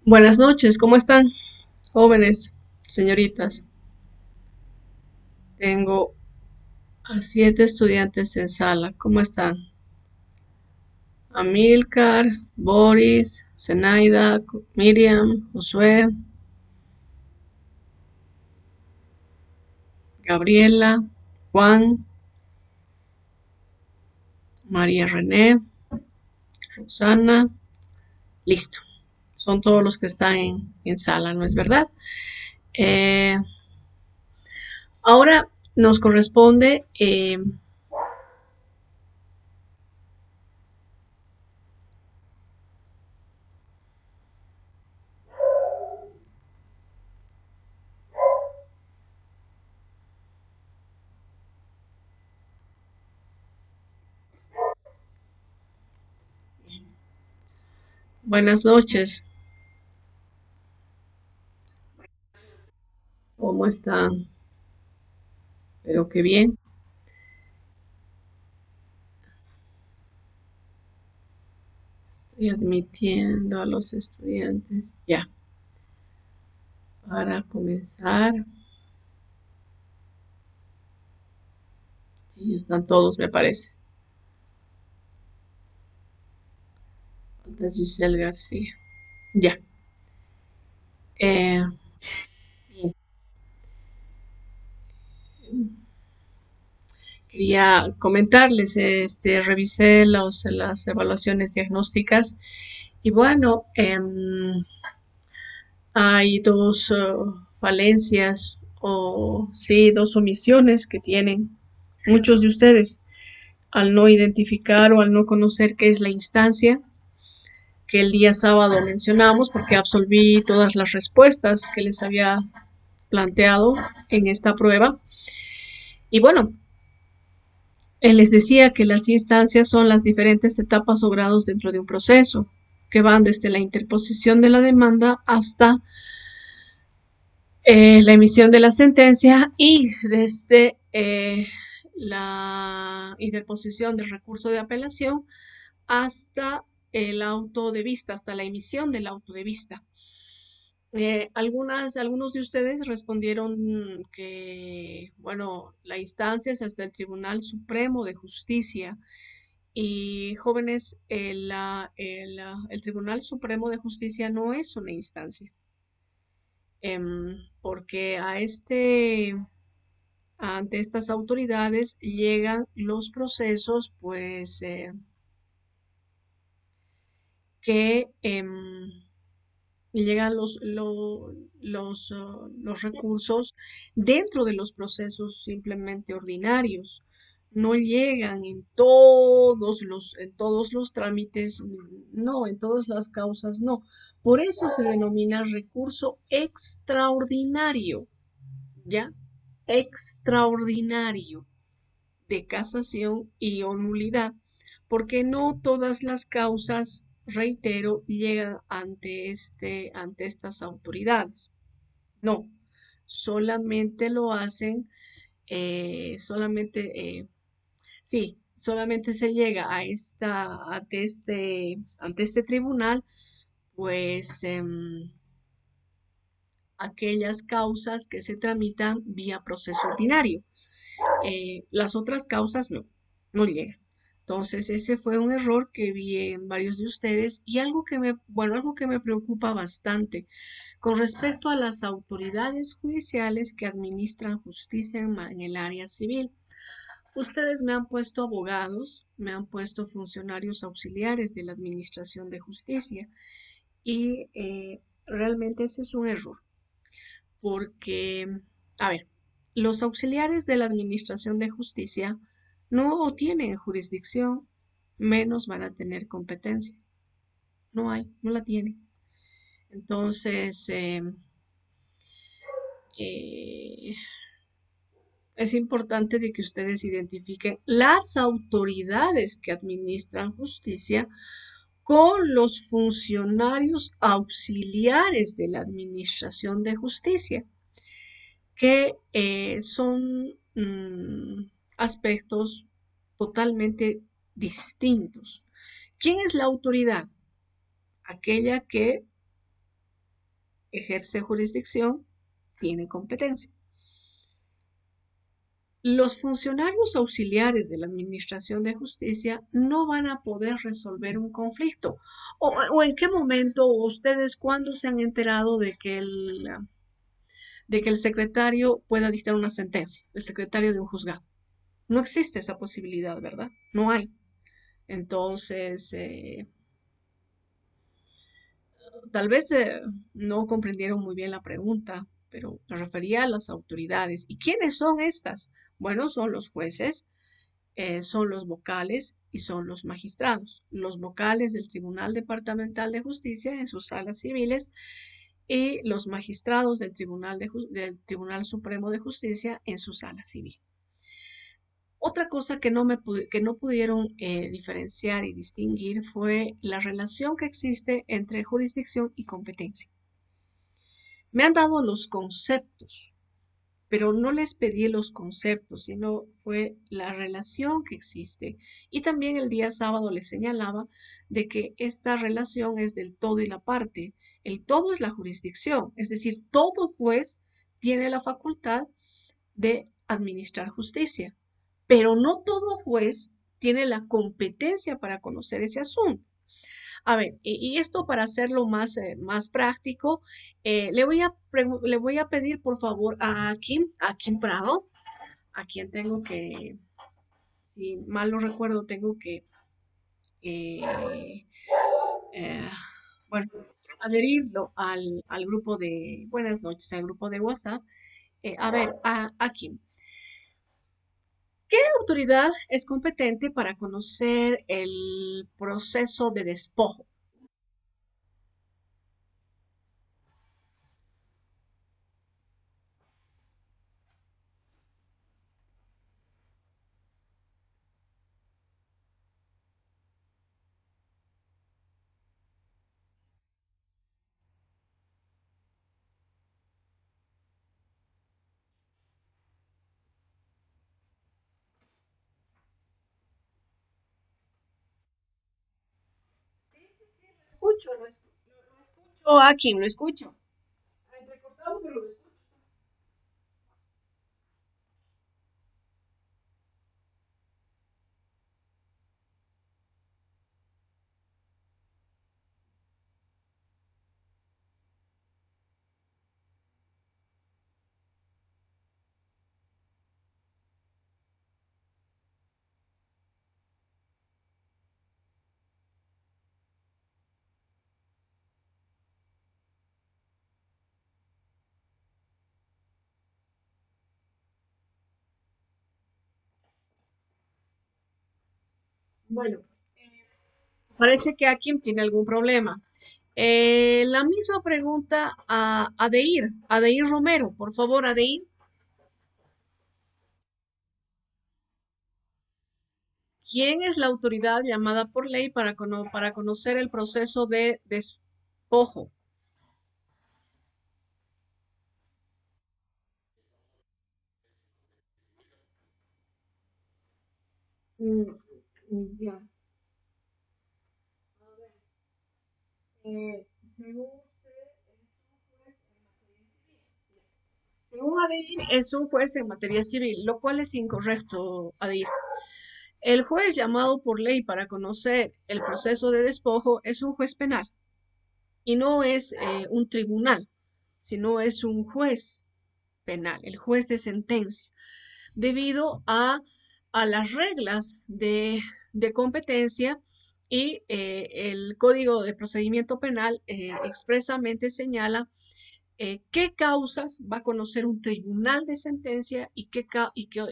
Buenas noches, ¿cómo están, jóvenes, señoritas? Tengo a 7 estudiantes en sala. ¿Cómo están? Amilcar, Boris, Zenaida, Miriam, Josué, Gabriela, Juan, María René, Roxana. Listo. Son todos los que están en sala, ¿no es verdad? Eh, Ahora nos corresponde buenas noches. ¿Cómo están? Pero qué bien. Estoy admitiendo a los estudiantes. Ya, para comenzar. Sí, están todos, me parece. Falta Giselle García. Ya. Eh, Bien. Quería comentarles, revisé las evaluaciones diagnósticas y bueno, hay dos falencias o sí, dos omisiones que tienen muchos de ustedes al no identificar o al no conocer qué es la instancia que el día sábado mencionamos, porque absolví todas las respuestas que les había planteado en esta prueba. Y bueno, les decía que las instancias son las diferentes etapas o grados dentro de un proceso, que van desde la interposición de la demanda hasta la emisión de la sentencia y desde la interposición del recurso de apelación hasta el auto de vista, hasta la emisión del auto de vista. Algunos de ustedes respondieron que, bueno, la instancia es hasta el Tribunal Supremo de Justicia. Y jóvenes, el Tribunal Supremo de Justicia no es una instancia, porque ante estas autoridades llegan los procesos, pues, que llegan los recursos dentro de los procesos simplemente ordinarios. No llegan en todos los trámites, no, en todas las causas, no. Por eso se denomina recurso extraordinario, ¿ya? Extraordinario de casación y o nulidad, porque no todas las causas, reitero, llegan ante estas autoridades. No, solamente lo hacen, sí, solamente se llega ante este tribunal, pues aquellas causas que se tramitan vía proceso ordinario. Las otras causas no llegan. Entonces, ese fue un error que vi en varios de ustedes y algo que me preocupa bastante con respecto a las autoridades judiciales que administran justicia en el área civil. Ustedes me han puesto abogados, me han puesto funcionarios auxiliares de la Administración de Justicia y realmente ese es un error porque, a ver, los auxiliares de la Administración de Justicia no tienen jurisdicción, menos van a tener competencia. No hay, no la tienen. Entonces, eh, es importante de que ustedes identifiquen las autoridades que administran justicia con los funcionarios auxiliares de la Administración de Justicia, que son aspectos totalmente distintos, ¿Quién es la autoridad? Aquella que ejerce jurisdicción, tiene competencia. Los funcionarios auxiliares de la Administración de Justicia no van a poder resolver un conflicto. ¿O en qué momento o ustedes cuándo se han enterado de que el secretario pueda dictar una sentencia, el secretario de un juzgado? No existe esa posibilidad, ¿verdad? No hay. Entonces, tal vez no comprendieron muy bien la pregunta, pero me refería a las autoridades. ¿Y quiénes son estas? Bueno, son los jueces, son los vocales y son los magistrados. Los vocales del Tribunal Departamental de Justicia en sus salas civiles y los magistrados del Tribunal Supremo de Justicia en su sala civil. Otra cosa que no pudieron diferenciar y distinguir fue la relación que existe entre jurisdicción y competencia. Me han dado los conceptos, pero no les pedí los conceptos, sino fue la relación que existe. Y también el día sábado les señalaba de que esta relación es del todo y la parte. El todo es la jurisdicción, es decir, todo juez tiene la facultad de administrar justicia, pero no todo juez tiene la competencia para conocer ese asunto. A ver, y esto para hacerlo más práctico, le voy a pedir por favor a Kim Prado, a quien tengo que, si mal no recuerdo, tengo que, eh, eh, bueno, adherirlo al grupo de, buenas noches, al grupo de WhatsApp. A ver, a Kim, ¿qué autoridad es competente para conocer el proceso de despojo? Escucho, lo escucho, Kim, lo escucho. Entrecortado, pero lo escucho. Bueno, parece que Kim tiene algún problema. La misma pregunta a Adeir Romero, por favor, Adeir. ¿Quién es la autoridad llamada por ley para conocer el proceso de despojo? Mm, ya. Según usted, según Adeir, es un juez en materia civil, lo cual es incorrecto, Adeir. El juez llamado por ley para conocer el proceso de despojo es un juez penal y no es un tribunal, sino es un juez penal, el juez de sentencia, debido a las reglas de competencia y el Código de Procedimiento Penal expresamente señala qué causas va a conocer un tribunal de sentencia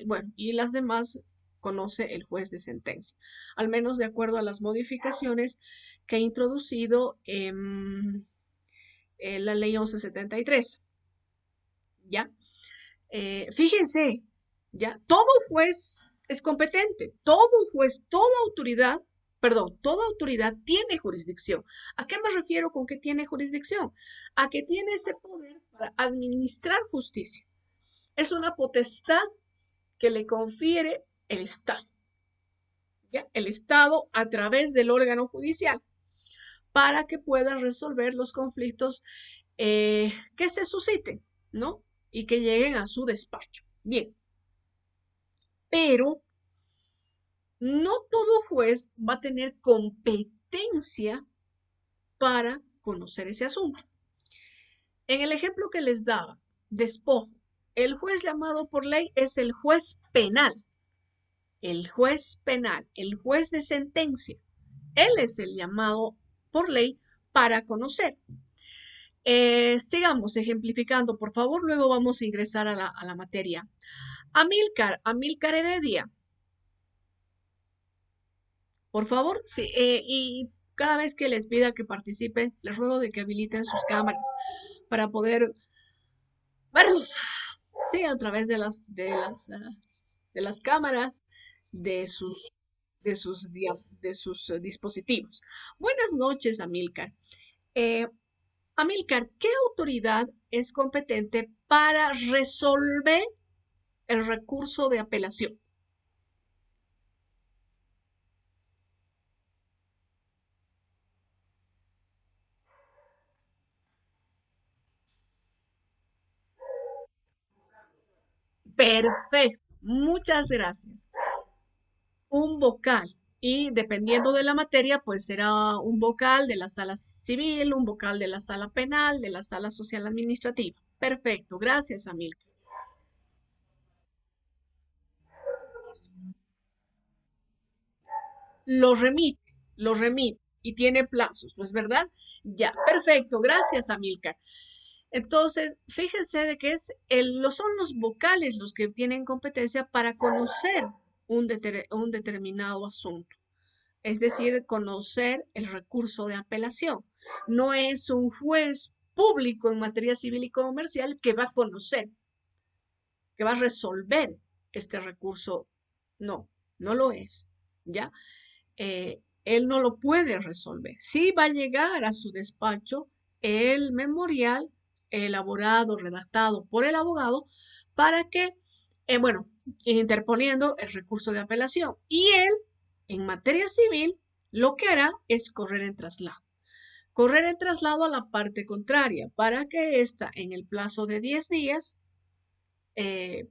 bueno, y las demás conoce el juez de sentencia, al menos de acuerdo a las modificaciones que ha introducido la ley 1173. ¿Ya? Fíjense, ¿ya? Todo juez es competente, todo juez, toda autoridad, perdón, toda autoridad tiene jurisdicción. ¿A qué me refiero con que tiene jurisdicción? A que tiene ese poder para administrar justicia. Es una potestad que le confiere el Estado. ¿ya? El Estado a través del órgano judicial para que pueda resolver los conflictos que se susciten, ¿no? Y que lleguen a su despacho. Bien, pero no todo juez va a tener competencia para conocer ese asunto. En el ejemplo que les daba, despojo, el juez llamado por ley es el juez penal, el juez de sentencia. Él es el llamado por ley para conocer. Sigamos ejemplificando, por favor, luego vamos a ingresar a la materia. Amílcar Heredia, por favor, sí, y cada vez que les pida que participen, les ruego de que habiliten sus cámaras para poder verlos, sí, a través de las cámaras de sus dispositivos. Buenas noches, Amílcar. Eh, Amílcar, ¿qué autoridad es competente para resolver el recurso de apelación? Perfecto, muchas gracias. Un vocal. Y dependiendo de la materia, pues será un vocal de la sala civil, un vocal de la sala penal, de la sala social administrativa. Perfecto, gracias, Amílcar. Lo remite y tiene plazos, ¿no es verdad? Ya, perfecto, gracias, Amílcar. Entonces, fíjense de que son los vocales los que tienen competencia para conocer un determinado asunto, es decir, conocer el recurso de apelación. No es un juez público en materia civil y comercial que va a conocer, que va a resolver este recurso. No, no lo es, ¿ya? Él no lo puede resolver. Sí va a llegar a su despacho el memorial elaborado, redactado por el abogado para que, bueno, interponiendo el recurso de apelación. Y él, en materia civil, lo que hará es correr en traslado. Correr en traslado a la parte contraria para que ésta, en el plazo de 10 días,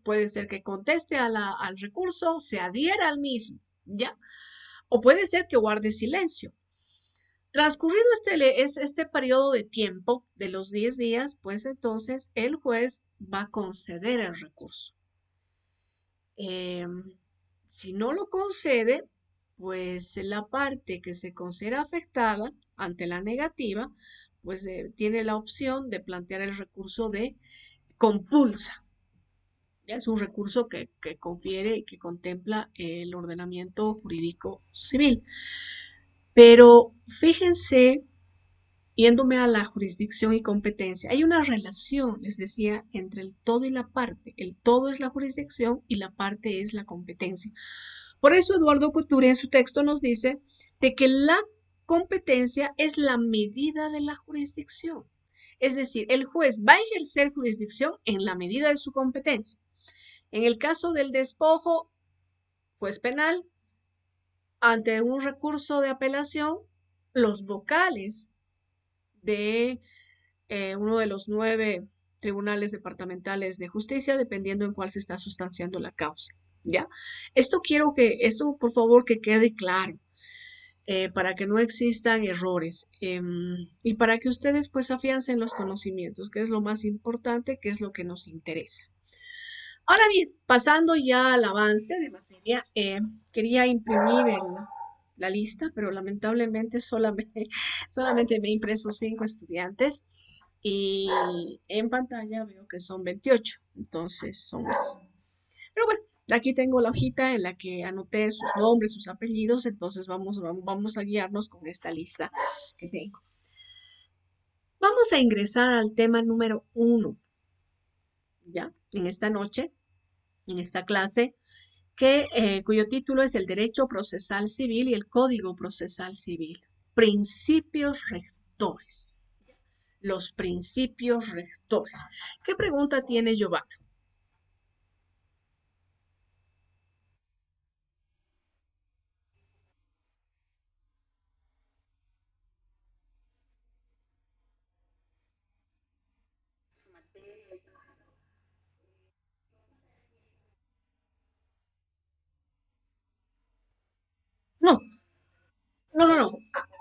puede ser que conteste al recurso, se adhiera al mismo, ¿ya? O puede ser que guarde silencio. Transcurrido este periodo de tiempo de los 10 días, pues entonces el juez va a conceder el recurso. Eh, si no lo concede, pues la parte que se considera afectada ante la negativa, pues tiene la opción de plantear el recurso de compulsa. Ya es un recurso que confiere y que contempla el ordenamiento jurídico civil. Pero fíjense, yéndome a la jurisdicción y competencia, hay una relación, les decía, entre el todo y la parte. El todo es la jurisdicción y la parte es la competencia. Por eso Eduardo Couture en su texto nos dice de que la competencia es la medida de la jurisdicción. Es decir, el juez va a ejercer jurisdicción en la medida de su competencia. En el caso del despojo, juez penal, ante un recurso de apelación, los vocales de uno de los 9 tribunales departamentales de justicia, dependiendo en cuál se está sustanciando la causa. ¿Ya? Esto por favor que quede claro, para que no existan errores y para que ustedes pues afiancen los conocimientos, que es lo más importante, que es lo que nos interesa. Ahora bien, pasando ya al avance de materia, quería imprimir la lista, pero lamentablemente solamente me he impreso 5 estudiantes y en pantalla veo que son 28, entonces son más. Pero bueno, aquí tengo la hojita en la que anoté sus nombres, sus apellidos, entonces vamos a guiarnos con esta lista que tengo. Vamos a ingresar al tema número 1, ¿ya? En esta noche, en esta clase, cuyo título es el Derecho Procesal Civil y el Código Procesal Civil. Principios rectores. Los principios rectores. ¿Qué pregunta tiene Giovanna?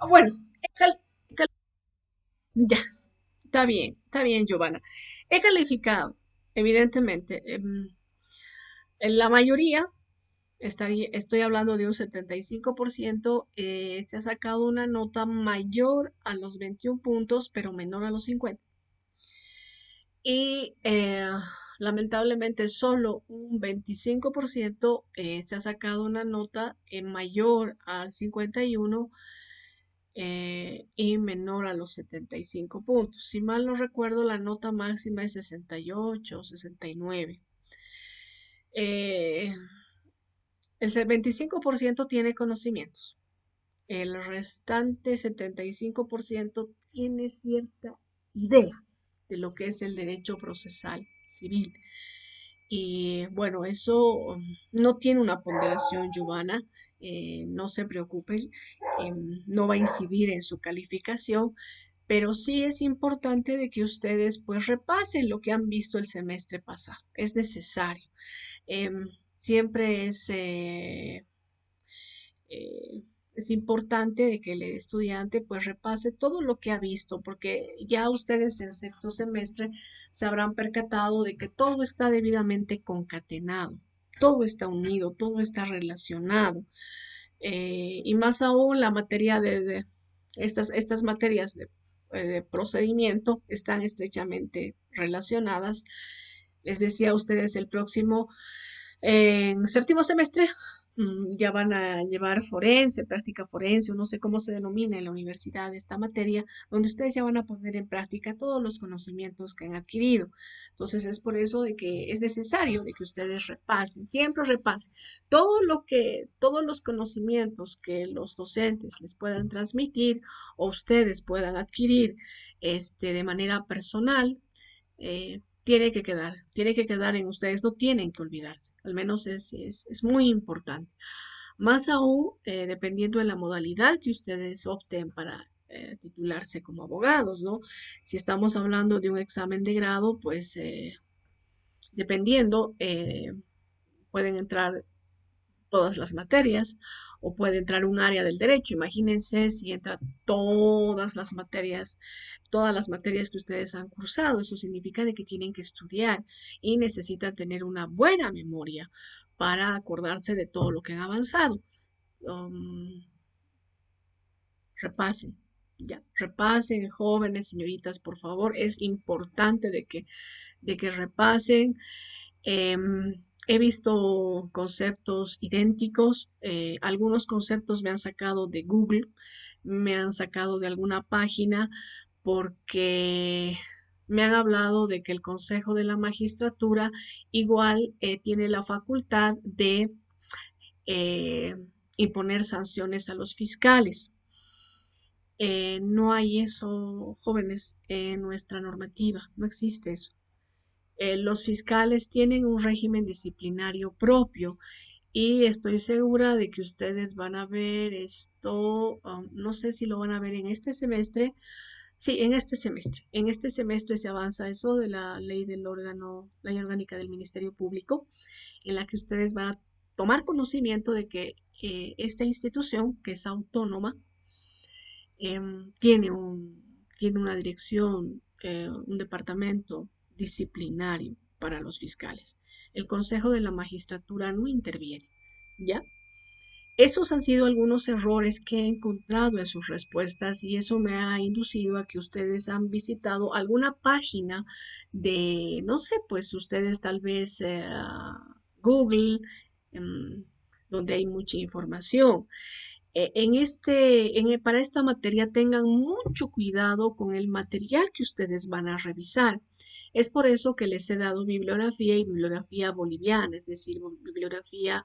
Bueno, he cal- ya, está bien, Giovanna. He calificado, evidentemente, en la mayoría, estoy hablando de un 75%, se ha sacado una nota mayor a los 21 puntos, pero menor a los 50. Y lamentablemente solo un 25% se ha sacado una nota mayor al 51 y menor a los 75 puntos. Si mal no recuerdo, la nota máxima es 68 o 69. Eh, el 25% tiene conocimientos. El restante 75% tiene cierta idea de lo que es el derecho procesal civil. Y bueno, eso no tiene una ponderación, Giovanna. No se preocupen, no va a incidir en su calificación, pero sí es importante de que ustedes pues repasen lo que han visto el semestre pasado. Es necesario. Siempre eh, es importante de que el estudiante pues repase todo lo que ha visto, porque ya ustedes en sexto semestre se habrán percatado de que todo está debidamente concatenado, todo está unido, todo está relacionado. Y más aún la materia de estas materias de procedimiento están estrechamente relacionadas. Les decía a ustedes el próximo en séptimo semestre ya van a llevar forense, práctica forense, o no sé cómo se denomina en la universidad esta materia, donde ustedes ya van a poner en práctica todos los conocimientos que han adquirido. Entonces es por eso de que es necesario de que ustedes repasen, siempre repasen todos los conocimientos que los docentes les puedan transmitir o ustedes puedan adquirir de manera personal. Tiene que quedar en ustedes, no tienen que olvidarse, al menos es muy importante. Más aún, dependiendo de la modalidad que ustedes opten para titularse como abogados, ¿no? Si estamos hablando de un examen de grado, pues dependiendo, pueden entrar todas las materias o puede entrar un área del derecho. Imagínense si entra todas las materias que ustedes han cursado. Eso significa de que tienen que estudiar y necesitan tener una buena memoria para acordarse de todo lo que han avanzado. Um, repasen, ya, repasen, jóvenes, señoritas, por favor. Es importante de que repasen. He visto conceptos idénticos, algunos conceptos me han sacado de Google, me han sacado de alguna página porque me han hablado de que el Consejo de la Magistratura igual tiene la facultad de eh, imponer sanciones a los fiscales. No hay eso, jóvenes, en nuestra normativa, no existe eso. Los fiscales tienen un régimen disciplinario propio y estoy segura de que ustedes van a ver esto, no sé si lo van a ver en este semestre. Sí, en este semestre. En este semestre se avanza eso de la ley del órgano, ley orgánica del Ministerio Público, en la que ustedes van a tomar conocimiento de que esta institución, que es autónoma, tiene una dirección, un departamento disciplinario para los fiscales. El Consejo de la Magistratura no interviene, ¿ya? Esos han sido algunos errores que he encontrado en sus respuestas y eso me ha inducido a que ustedes han visitado alguna página de, no sé, pues ustedes tal vez Google, em, donde hay mucha información. Para esta materia tengan mucho cuidado con el material que ustedes van a revisar. Es por eso que les he dado bibliografía y bibliografía boliviana, es decir, bibliografía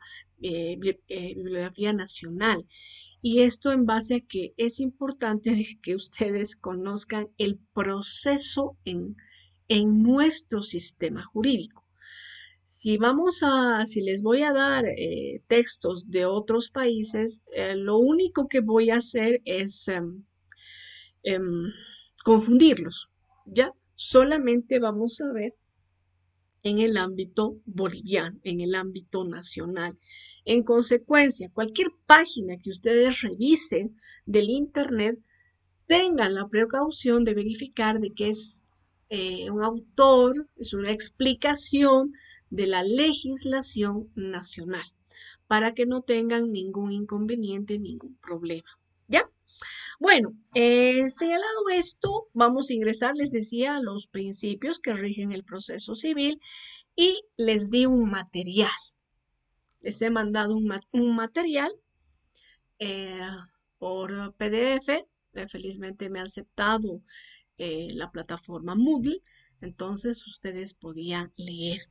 nacional. Y esto en base a que es importante que ustedes conozcan el proceso en nuestro sistema jurídico. Si les voy a dar textos de otros países, lo único que voy a hacer es em, confundirlos, ¿ya? Solamente vamos a ver en el ámbito boliviano, en el ámbito nacional. En consecuencia, cualquier página que ustedes revisen del Internet, tengan la precaución de verificar de que es un autor, es una explicación de la legislación nacional, para que no tengan ningún inconveniente, ningún problema. ¿Ya? Bueno, señalado esto, vamos a ingresar, les decía, a los principios que rigen el proceso civil y les di un material. Les he mandado un material eh, por PDF. Felizmente me ha aceptado la plataforma Moodle. Entonces ustedes podían leer.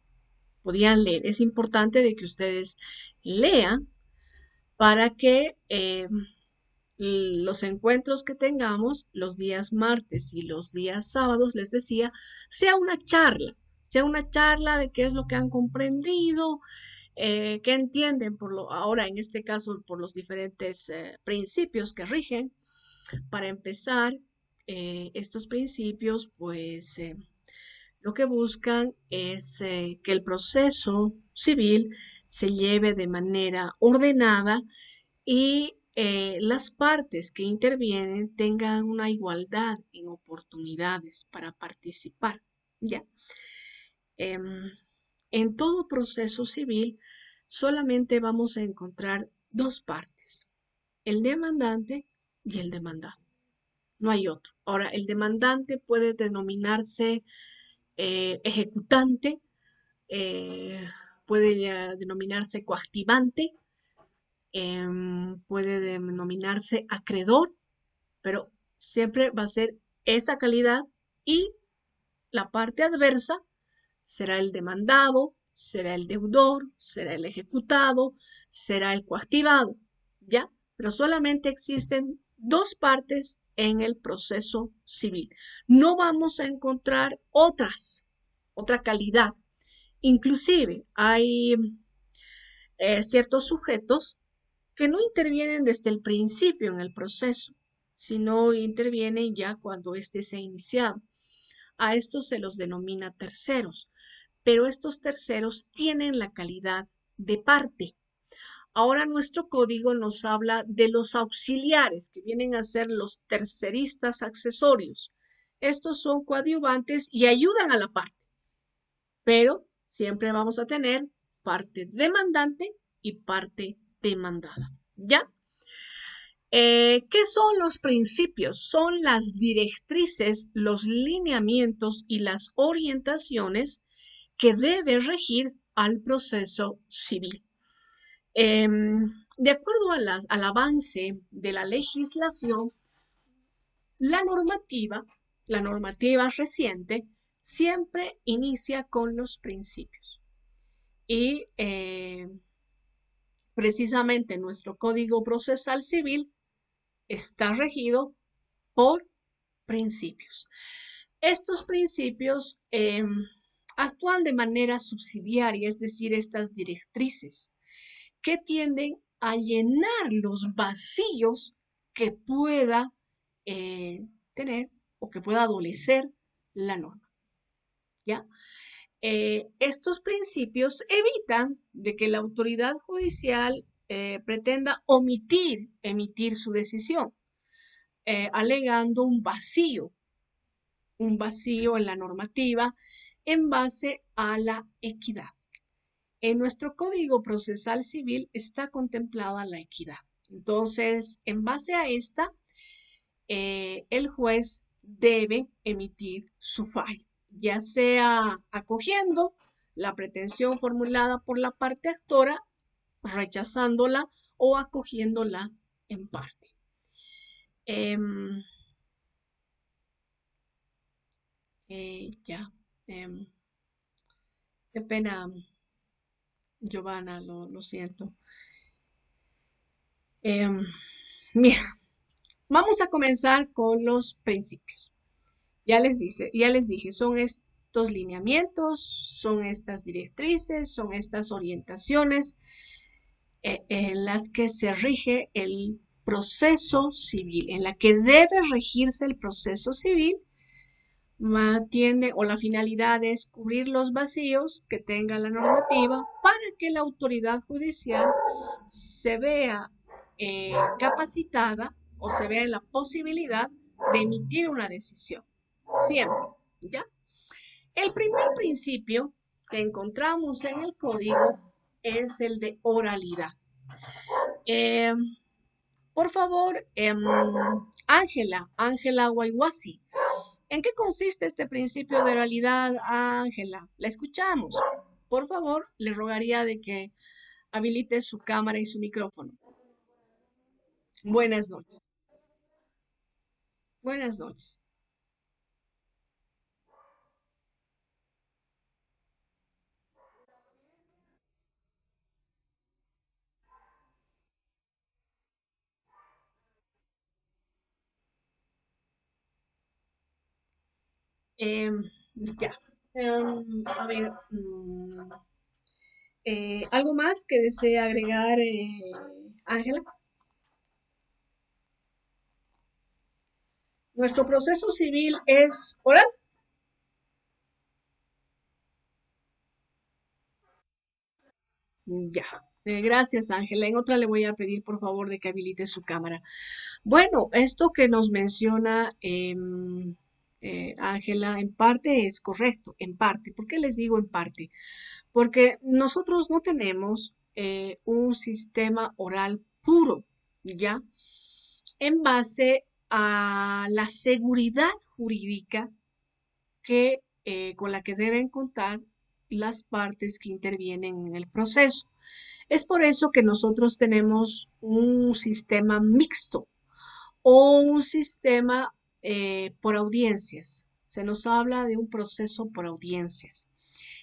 Es importante de que ustedes lean para que los encuentros que tengamos los días martes y los días sábados, les decía, sea una charla de qué es lo que han comprendido, qué entienden ahora en este caso por los diferentes principios que rigen. Para empezar, estos principios, pues lo que buscan es que el proceso civil se lleve de manera ordenada y las partes que intervienen tengan una igualdad en oportunidades para participar. Ya. En todo proceso civil solamente vamos a encontrar dos partes, el demandante y el demandado. No hay otro. Ahora, el demandante puede denominarse ejecutante, puede denominarse coactivante, puede denominarse acreedor, pero siempre va a ser esa calidad, y la parte adversa será el demandado, será el deudor, será el ejecutado, será el coactivado, ¿ya? Pero solamente existen dos partes en el proceso civil. No vamos a encontrar otra calidad. Inclusive hay ciertos sujetos que no intervienen desde el principio en el proceso, sino intervienen ya cuando éste se ha iniciado. A estos se los denomina terceros, pero estos terceros tienen la calidad de parte. Ahora nuestro código nos habla de los auxiliares, que vienen a ser los terceristas accesorios. Estos son coadyuvantes y ayudan a la parte, pero siempre vamos a tener parte demandante y parte demandada. ¿Ya? ¿Qué son los principios? Son las directrices, los lineamientos y las orientaciones que debe regir al proceso civil. De acuerdo al avance de la legislación, la normativa reciente, siempre inicia con los principios. Y precisamente nuestro Código Procesal Civil está regido por principios. Estos principios actúan de manera subsidiaria, es decir, estas directrices que tienden a llenar los vacíos que pueda tener o que pueda adolecer la norma. ¿Ya? Estos principios evitan de que la autoridad judicial pretenda emitir su decisión, alegando un vacío en la normativa en base a la equidad. En nuestro Código Procesal Civil está contemplada la equidad. Entonces, en base a esta, el juez debe emitir su fallo, ya sea acogiendo la pretensión formulada por la parte actora, rechazándola o acogiéndola en parte. Qué pena, Giovanna, lo siento. Mira, vamos a comenzar con los principios. Ya les dije, son estos lineamientos, son estas directrices, son estas orientaciones en las que se rige el proceso civil, en la que debe regirse el proceso civil tiene o la finalidad es cubrir los vacíos que tenga la normativa para que la autoridad judicial se vea capacitada o se vea en la posibilidad de emitir una decisión. Siempre, ¿ya? El primer principio que encontramos en el código es el de oralidad. Eh, por favor, Ángela Guayguasi, ¿en qué consiste este principio de oralidad, Ángela? La escuchamos. Por favor, le rogaría de que habilite su cámara y su micrófono. Buenas noches. Buenas noches. Em, ya. A ver, ¿algo más que desee agregar, Ángela? Nuestro proceso civil es oral. Ya. Gracias, Ángela. En otra le voy a pedir, por favor, de que habilite su cámara. Bueno, esto que nos menciona Ángela, en parte es correcto, en parte. ¿Por qué les digo en parte? Porque nosotros no tenemos un sistema oral puro, ¿ya? En base a la seguridad jurídica con la que deben contar las partes que intervienen en el proceso. Es por eso que nosotros tenemos un sistema mixto o un sistema por audiencias. Se nos habla de un proceso por audiencias,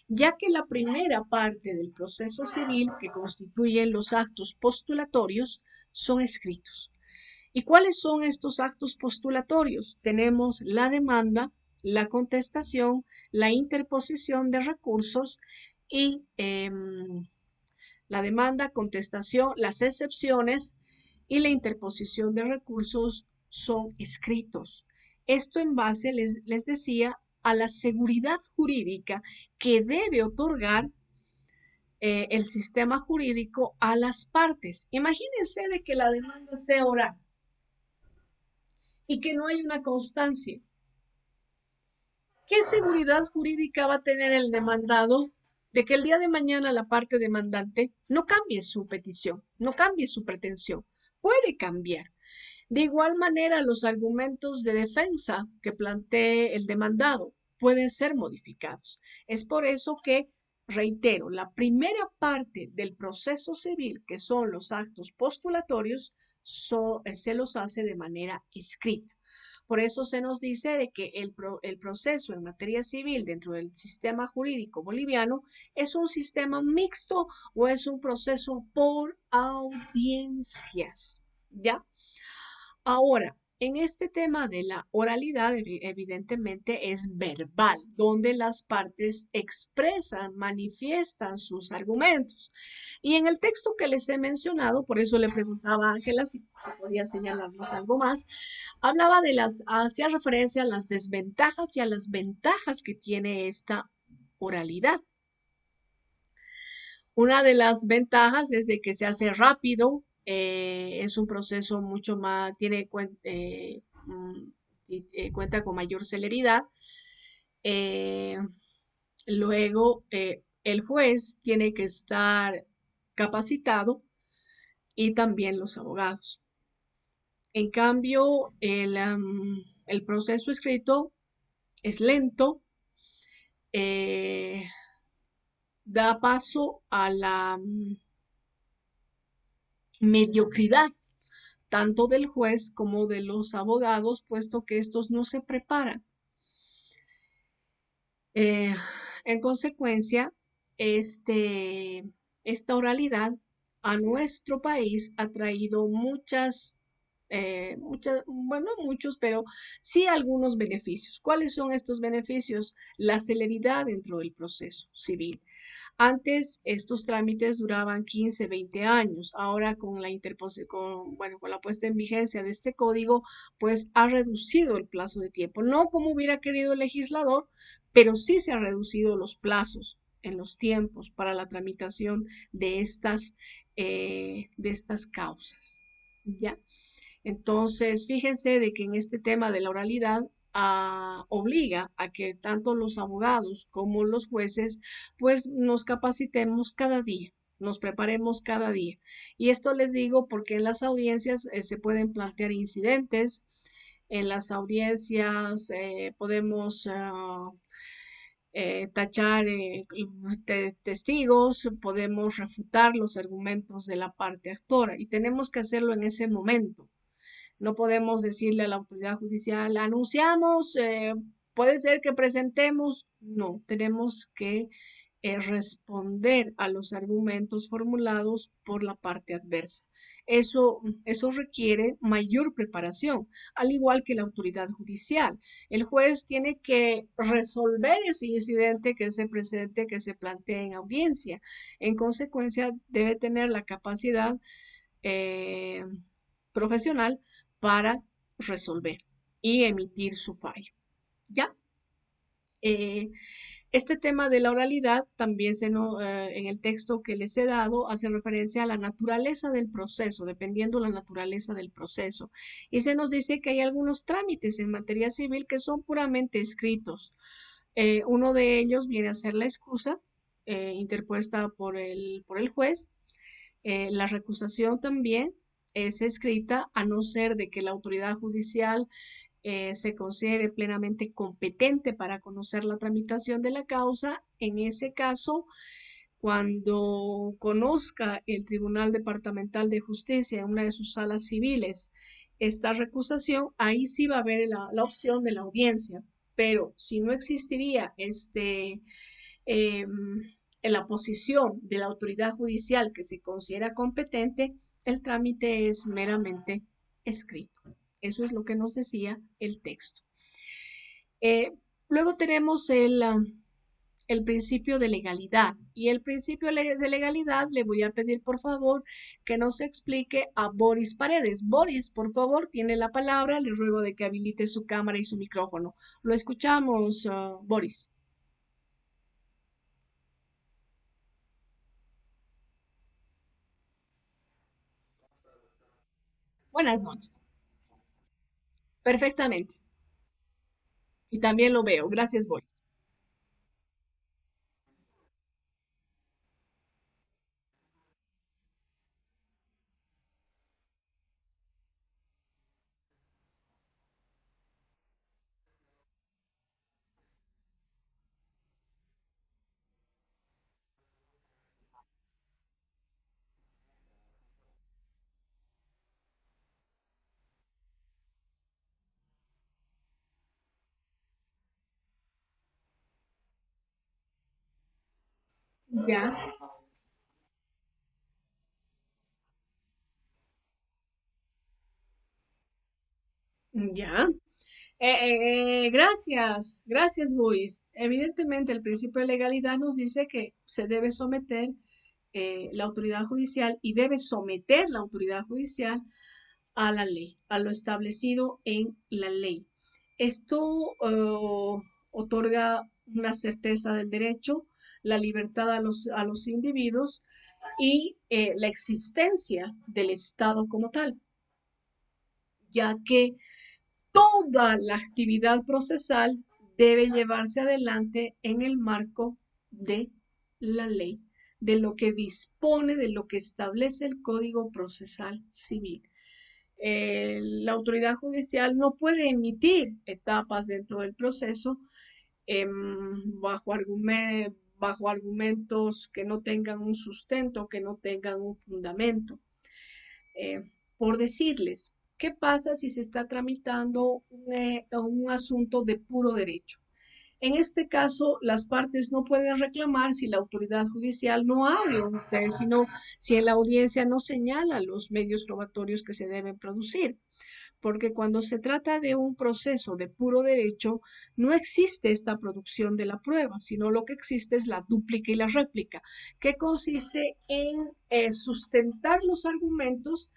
ya que la primera parte del proceso civil, que constituyen los actos postulatorios, son escritos. ¿Y cuáles son estos actos postulatorios? Tenemos la demanda, la contestación, la interposición de recursos y la demanda, contestación, las excepciones y la interposición de recursos son escritos. Esto en base, les decía, a la seguridad jurídica que debe otorgar el sistema jurídico a las partes. Imagínense de que la demanda sea oral y que no hay una constancia. ¿Qué seguridad jurídica va a tener el demandado de que el día de mañana la parte demandante no cambie su petición, no cambie su pretensión? Puede cambiar. De igual manera, los argumentos de defensa que plantee el demandado pueden ser modificados. Es por eso que, reitero, la primera parte del proceso civil, que son los actos postulatorios, se los hace de manera escrita. Por eso se nos dice de que el proceso en materia civil dentro del sistema jurídico boliviano es un sistema mixto o es un proceso por audiencias, ¿ya? Ahora, en este tema de la oralidad, evidentemente es verbal, donde las partes expresan, manifiestan sus argumentos. Y en el texto que les he mencionado, por eso le preguntaba a Ángela si podía señalarnos algo más, hablaba hacía referencia a las desventajas y a las ventajas que tiene esta oralidad. Una de las ventajas es de que se hace rápido, es un proceso mucho más, cuenta con mayor celeridad. Eh, Luego, el juez tiene que estar capacitado y también los abogados. En cambio, el proceso escrito es lento, eh, da paso a la mediocridad tanto del juez como de los abogados, puesto que estos no se preparan. Eh, en consecuencia, esta oralidad a nuestro país ha traído bueno, muchos, pero sí algunos beneficios. ¿Cuáles son estos beneficios? La celeridad dentro del proceso civil. Antes estos trámites duraban 15, 20 años. Ahora con la con la puesta en vigencia de este código, pues ha reducido el plazo de tiempo. No como hubiera querido el legislador, pero sí se han reducido los plazos en los tiempos para la tramitación de estas causas. ¿Ya? Entonces, fíjense de que en este tema de la oralidad obliga a que tanto los abogados como los jueces pues nos capacitemos cada día, nos preparemos cada día. Y esto les digo porque en las audiencias se pueden plantear incidentes, en las audiencias podemos tachar testigos, podemos refutar los argumentos de la parte actora y tenemos que hacerlo en ese momento. No podemos decirle a la autoridad judicial, anunciamos, puede ser que presentemos. No, tenemos que responder a los argumentos formulados por la parte adversa. Eso requiere mayor preparación, al igual que la autoridad judicial. El juez tiene que resolver ese incidente que se presente, que se plantee en audiencia. En consecuencia, debe tener la capacidad eh, profesional para resolver y emitir su fallo. ¿Ya? Eh, este tema de la oralidad también en el texto que les he dado hace referencia a la naturaleza del proceso, dependiendo la naturaleza del proceso. Y se nos dice que hay algunos trámites en materia civil que son puramente escritos. Uno de ellos viene a ser la excusa interpuesta por el juez. La recusación también es escrita a no ser de que la autoridad judicial se considere plenamente competente para conocer la tramitación de la causa. En ese caso, cuando conozca el Tribunal Departamental de Justicia en una de sus salas civiles esta recusación, ahí sí va a haber la opción de la audiencia. Pero si no existiría en la posición de la autoridad judicial que se considera competente, el trámite es meramente escrito. Eso es lo que nos decía el texto. Eh, Luego tenemos el principio de legalidad. Y el principio de legalidad le voy a pedir por favor que nos explique a Boris Paredes. Boris, por favor, tiene la palabra. Le ruego de que habilite su cámara y su micrófono. Lo escuchamos, Boris. Buenas noches. Perfectamente. Y también lo veo. Gracias, Boris. Ya, ya. Gracias, Boris. Evidentemente, el principio de legalidad nos dice que se debe someter la autoridad judicial y debe someter la autoridad judicial a la ley, a lo establecido en la ley. Esto otorga una certeza del derecho, la libertad a los individuos y la existencia del Estado como tal, ya que toda la actividad procesal debe llevarse adelante en el marco de la ley, de lo que dispone, de lo que establece el Código Procesal Civil. La autoridad judicial no puede emitir etapas dentro del proceso bajo argumentos que no tengan un sustento, que no tengan un fundamento. Por decirles, ¿qué pasa si se está tramitando un asunto de puro derecho? En este caso, las partes no pueden reclamar si la autoridad judicial no habla, sino si en la audiencia no señala los medios probatorios que se deben producir. porque cuando se trata de un proceso de puro derecho, no existe esta producción de la prueba, sino lo que existe es la dúplica y la réplica, que consiste en sustentar los argumentos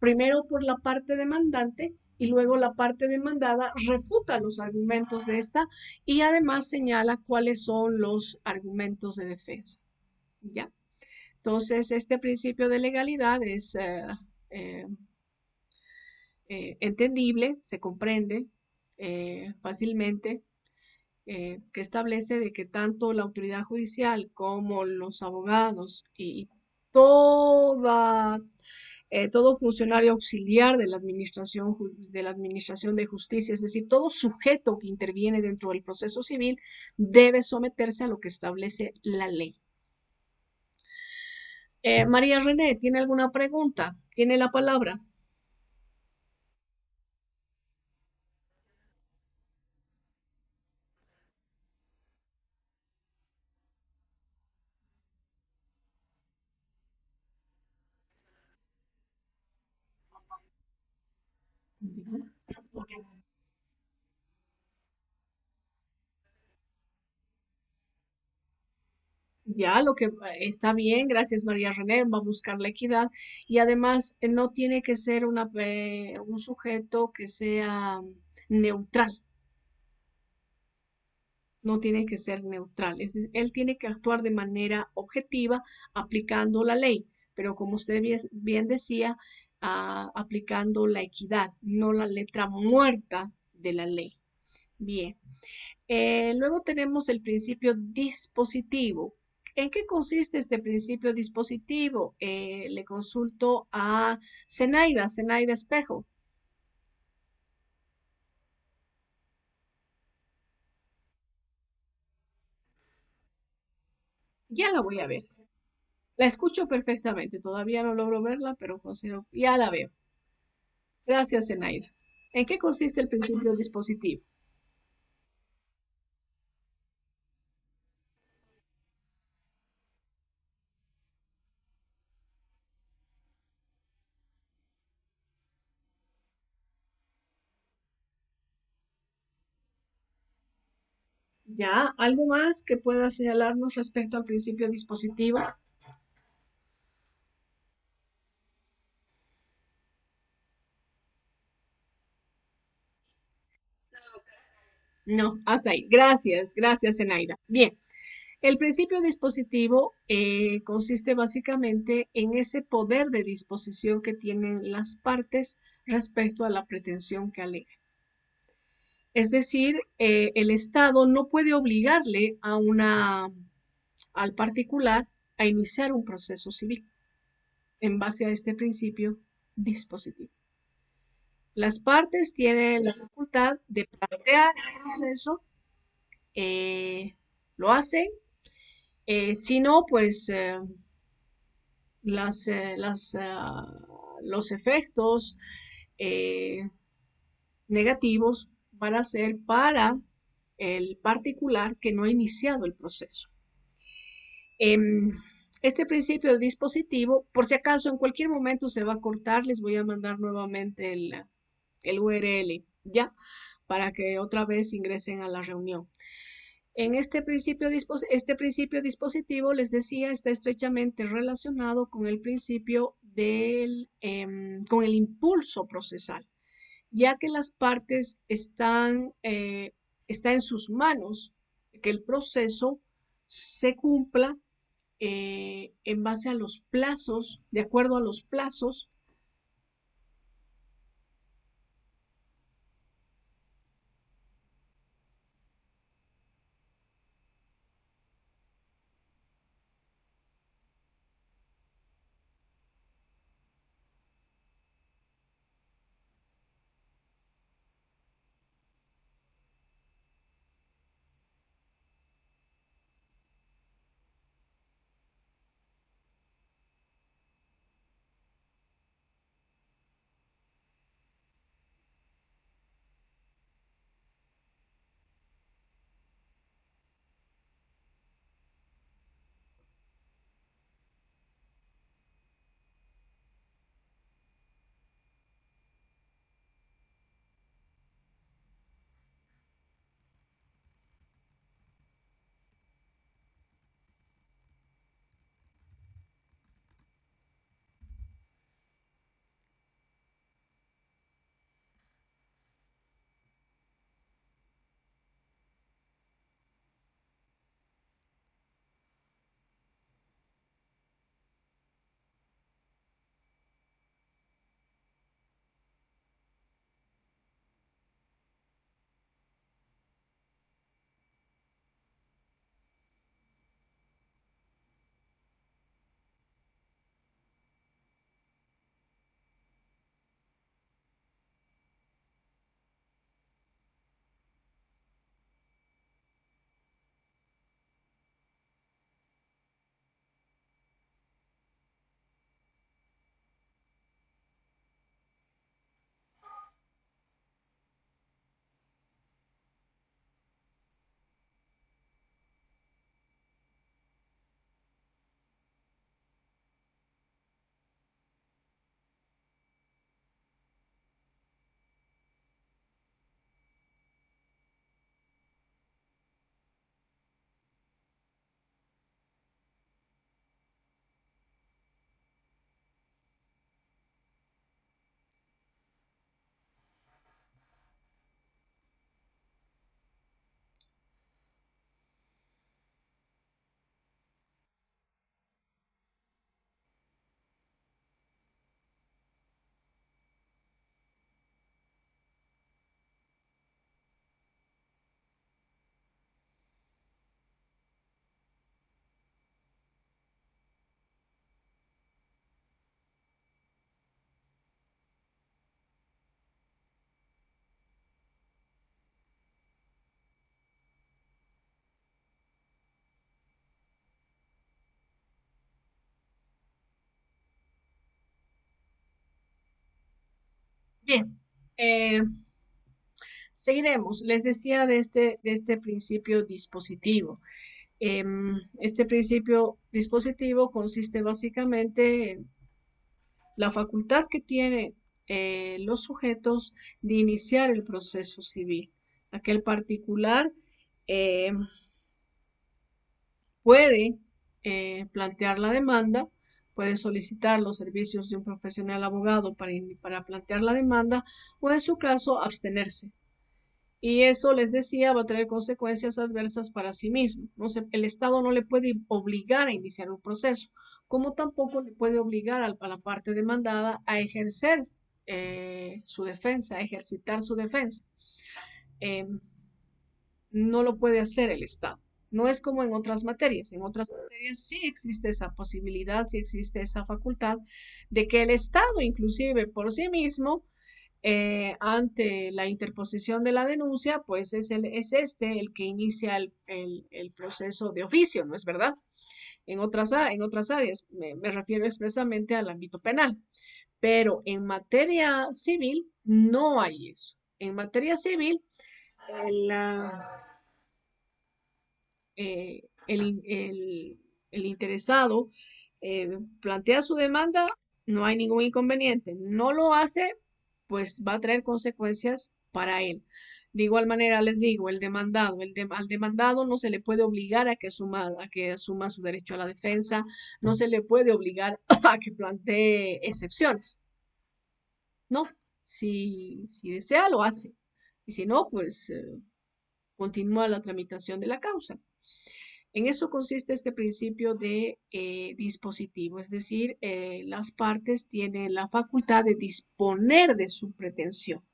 primero por la parte demandante y luego la parte demandada refuta los argumentos de esta y además señala cuáles son los argumentos de defensa. ¿Ya? Entonces, este principio de legalidad es eh, entendible, se comprende fácilmente, que establece de que tanto la autoridad judicial como los abogados y toda, todo funcionario auxiliar de la administración de justicia, es decir, todo sujeto que interviene dentro del proceso civil, debe someterse a lo que establece la ley. María René, ¿tiene alguna pregunta? Tiene la palabra. Ya, lo que está bien, gracias María René, va a buscar la equidad y además no tiene que ser un sujeto que sea neutral, no tiene que ser neutral, él tiene que actuar de manera objetiva aplicando la ley, pero como usted bien decía, aplicando la equidad, no la letra muerta de la ley. Bien. Luego tenemos el principio dispositivo. ¿En qué consiste este principio dispositivo? Le consulto a Zenaida Espejo. Ya la voy a ver. La escucho perfectamente. Todavía no logro verla, pero considero, ya la veo. Gracias, Zenaida. ¿En qué consiste el principio dispositivo? ¿Ya? ¿Algo más que pueda señalarnos respecto al principio dispositivo? No, hasta ahí. Gracias, gracias, Zenaida. Bien. El principio dispositivo consiste básicamente en ese poder de disposición que tienen las partes respecto a la pretensión que alega. Es decir, el Estado no puede obligarle al particular a iniciar un proceso civil en base a este principio dispositivo. Las partes tienen la facultad de plantear el proceso, eh, lo hacen, si no, pues las, eh, las, ah, los efectos eh, negativos van a ser para el particular que no ha iniciado el proceso. Em, este principio de dispositivo, por si acaso en cualquier momento se va a cortar, les voy a mandar nuevamente el URL, ¿ya? Para que otra vez ingresen a la reunión. En este principio dispositivo, les decía, está estrechamente relacionado con el principio con el impulso procesal, ya que las partes está en sus manos que el proceso se cumpla en base a los plazos, de acuerdo a los plazos. Bien, eh, seguiremos. Les decía de este principio dispositivo. Este principio dispositivo consiste básicamente en la facultad que tienen los sujetos de iniciar el proceso civil. Aquel particular eh, puede plantear la demanda, puede solicitar los servicios de un profesional abogado para plantear la demanda o en su caso abstenerse. Y eso, les decía, va a tener consecuencias adversas para sí mismo. No se, el Estado no le puede obligar a iniciar un proceso, como tampoco le puede obligar a la parte demandada a ejercer su defensa, a ejercitar su defensa. Eh, no lo puede hacer el Estado. No es como en otras materias. En otras materias sí existe esa posibilidad, sí existe esa facultad de que el Estado, inclusive por sí mismo, ante la interposición de la denuncia, pues es este el que inicia el proceso de oficio, ¿no es verdad? En otras áreas, me refiero expresamente al ámbito penal, pero en materia civil no hay eso. En materia civil, el, el interesado plantea su demanda, no hay ningún inconveniente. No lo hace, pues va a traer consecuencias para él. De igual manera, les digo, el demandado, al demandado no se le puede obligar a que asuma su derecho a la defensa, no se le puede obligar a que plantee excepciones. No, si desea, lo hace. Y si no, pues continúa la tramitación de la causa. En eso consiste este principio de dispositivo, es decir, las partes tienen la facultad de disponer de su pretensión.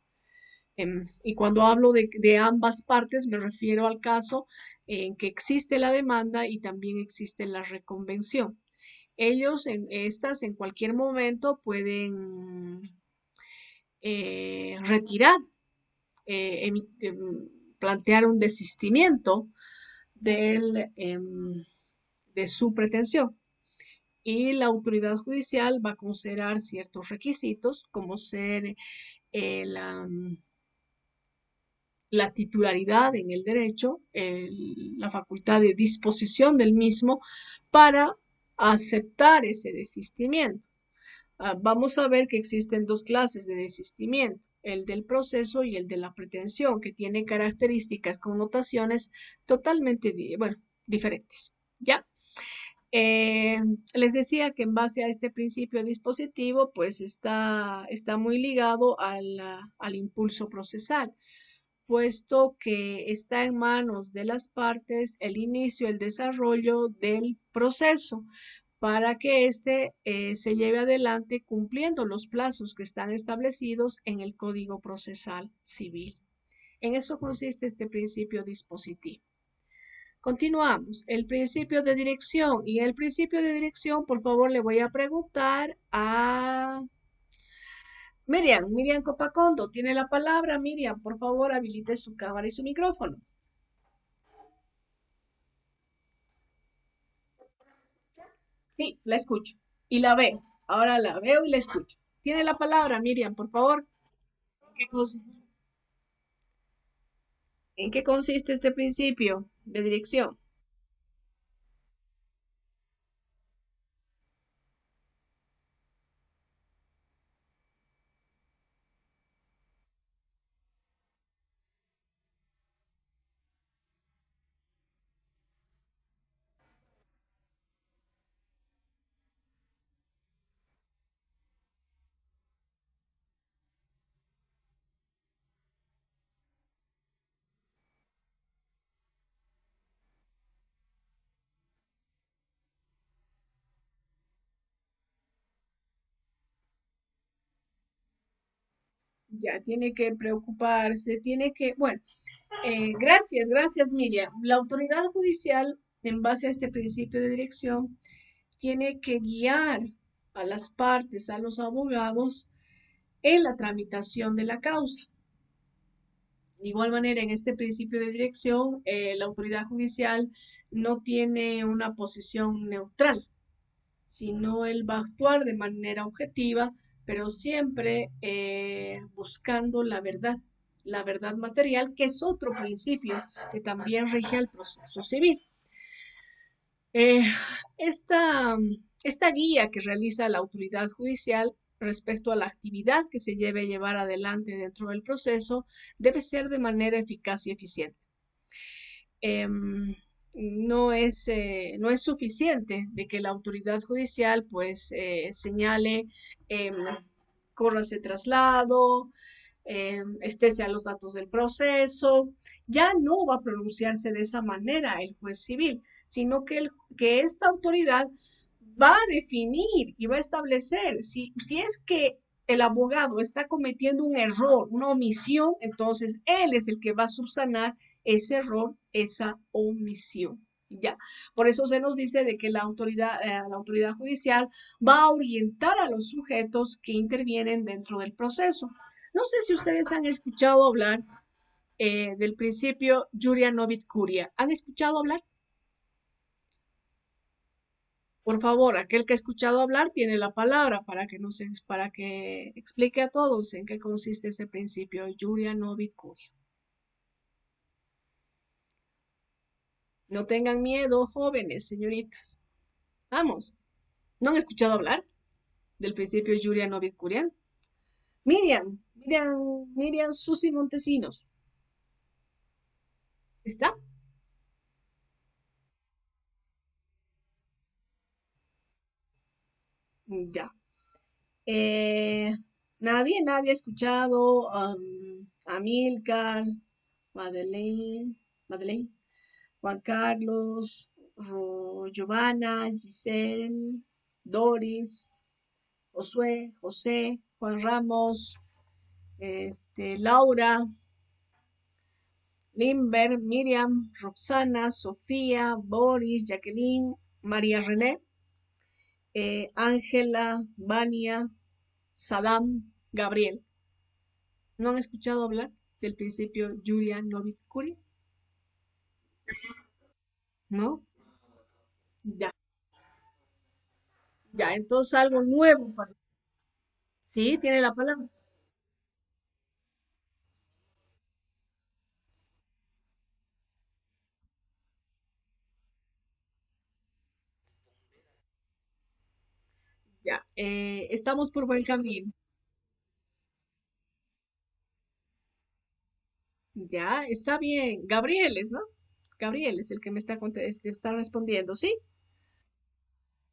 Y cuando hablo de ambas partes, me refiero al caso en que existe la demanda y también existe la reconvención. Ellos, en cualquier momento, pueden retirar, plantear un desistimiento del, de su pretensión. Y la autoridad judicial va a considerar ciertos requisitos, como ser la titularidad en el derecho, la facultad de disposición del mismo para aceptar ese desistimiento. Vamos a ver que existen dos clases de desistimiento, el del proceso y el de la pretensión, que tiene características, connotaciones totalmente, bueno, diferentes. ¿Ya? Eh, Les decía que en base a este principio dispositivo, pues está muy ligado al impulso procesal, puesto que está en manos de las partes el inicio, el desarrollo del proceso para que éste se lleve adelante cumpliendo los plazos que están establecidos en el Código Procesal Civil. En eso consiste este principio dispositivo. Continuamos. El principio de dirección. Y el principio de dirección, por favor, le voy a preguntar a Miriam Copacondo. Tiene la palabra. Miriam, por favor, habilite su cámara y su micrófono. Sí, la escucho. Y la veo. Ahora la veo y la escucho. Tiene la palabra, Miriam, por favor. ¿Qué cons- ¿En qué consiste este principio de dirección? Ya tiene que preocuparse, bueno, gracias Miriam. La autoridad judicial, en base a este principio de dirección, tiene que guiar a las partes, a los abogados, en la tramitación de la causa. De igual manera, en este principio de dirección, la autoridad judicial no tiene una posición neutral, sino él va a actuar de manera objetiva pero siempre buscando la verdad material, que es otro principio que también rige al proceso civil. Eh, esta guía que realiza la autoridad judicial respecto a la actividad que se debe llevar adelante dentro del proceso debe ser de manera eficaz y eficiente. No es suficiente de que la autoridad judicial pues señale em, córrase traslado, estése a los datos del proceso, ya no va a pronunciarse de esa manera el juez civil, sino que esta autoridad va a definir y va a establecer si es que el abogado está cometiendo un error, una omisión, entonces él es el que va a subsanar ese error, esa omisión. ¿Ya? Por eso se nos dice de que la autoridad judicial va a orientar a los sujetos que intervienen dentro del proceso. No sé si ustedes han escuchado hablar del principio Juria Novit Curia. ¿Han escuchado hablar? Por favor, aquel que ha escuchado hablar tiene la palabra para que explique a todos en qué consiste ese principio Juria Novit Curia. No tengan miedo, jóvenes, señoritas. Vamos. ¿No han escuchado hablar del principio Juria Novit Curia? Miriam Susi Montesinos. ¿Está? Ya. Eh, nadie ha escuchado a Milcar, Madeleine, Juan Carlos, Giovanna, Giselle, Doris, Josué, José, Juan Ramos, Laura, Limber, Miriam, Roxana, Sofía, Boris, Jacqueline, María René, Ángela, Vania, Sadam, Gabriel. ¿No han escuchado hablar del principio Julia Novit Curia? ¿No? Ya, ya, entonces algo nuevo para... Sí, tiene la palabra. Ya, estamos por buen camino. Ya, está bien. Gabriel es, ¿no? Gabriel es el que me está respondiendo, ¿sí?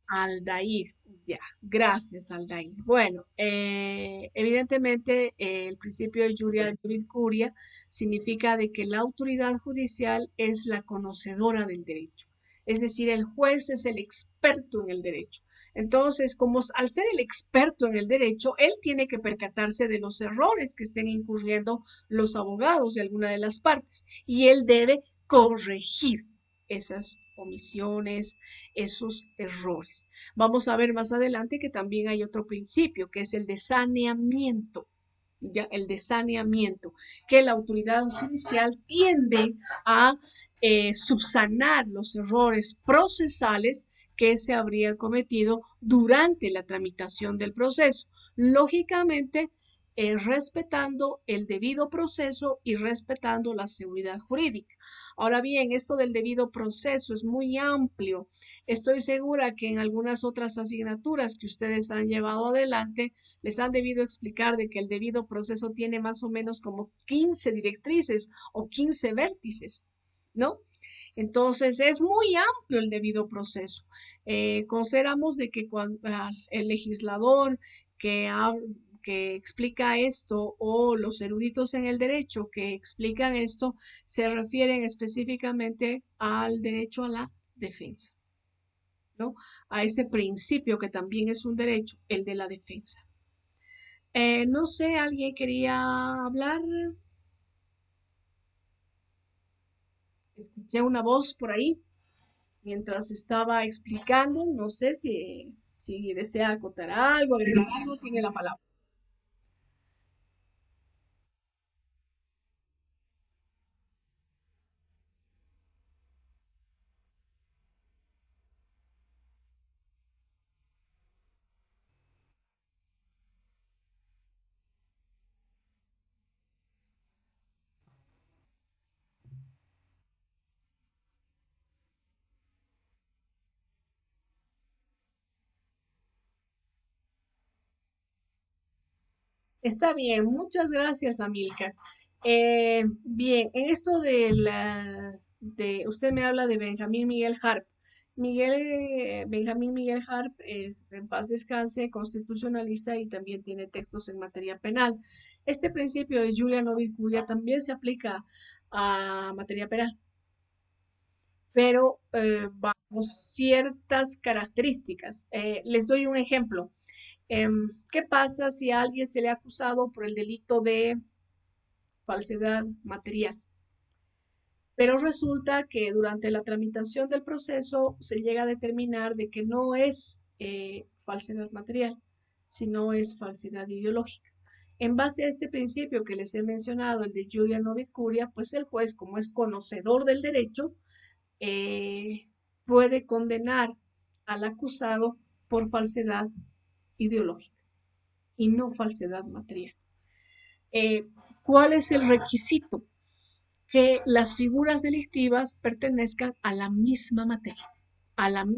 Aldair, ya, gracias, Aldair. Bueno, evidentemente el principio de Juria Durit Curia significa de que la autoridad judicial es la conocedora del derecho, es decir, el juez es el experto en el derecho. Entonces, al ser el experto en el derecho, él tiene que percatarse de los errores que estén incurriendo los abogados de alguna de las partes y él debe corregir esas omisiones, esos errores. Vamos a ver más adelante que también hay otro principio, que es el de saneamiento. Ya, el de saneamiento, que la autoridad judicial tiende a subsanar los errores procesales que se habrían cometido durante la tramitación del proceso. Lógicamente, respetando el debido proceso y respetando la seguridad jurídica. Ahora bien, esto del debido proceso es muy amplio. Estoy segura que en algunas otras asignaturas que ustedes han llevado adelante les han debido explicar de que el debido proceso tiene más o menos como 15 directrices o 15 vértices, ¿no? Entonces es muy amplio el debido proceso. Consideramos de que cuando el legislador que, que explica esto o los eruditos en el derecho que explican esto se refieren específicamente al derecho a la defensa, ¿no? A ese principio que también es un derecho, el de la defensa. No sé, ¿alguien quería hablar? Escuché una voz por ahí mientras estaba explicando. No sé si desea acotar algo, agregar algo, tiene la palabra. Está bien, muchas gracias, Amilcar. Bien, en esto usted me habla de Benjamín Miguel Harp. Benjamín Miguel Harp es, en paz descanse, constitucionalista y también tiene textos en materia penal. Este principio de Julia Novit Curia también se aplica a materia penal, pero bajo ciertas características. Les doy un ejemplo. ¿Qué pasa si a alguien se le ha acusado por el delito de falsedad material? Pero resulta que durante la tramitación del proceso se llega a determinar de que no es falsedad material, sino es falsedad ideológica. En base a este principio que les he mencionado, el de Julia Novit Curia, pues el juez, como es conocedor del derecho, eh, puede condenar al acusado por falsedad ideológica y no falsedad material. Eh, ¿Cuál es el requisito? Que las figuras delictivas pertenezcan a la misma materia,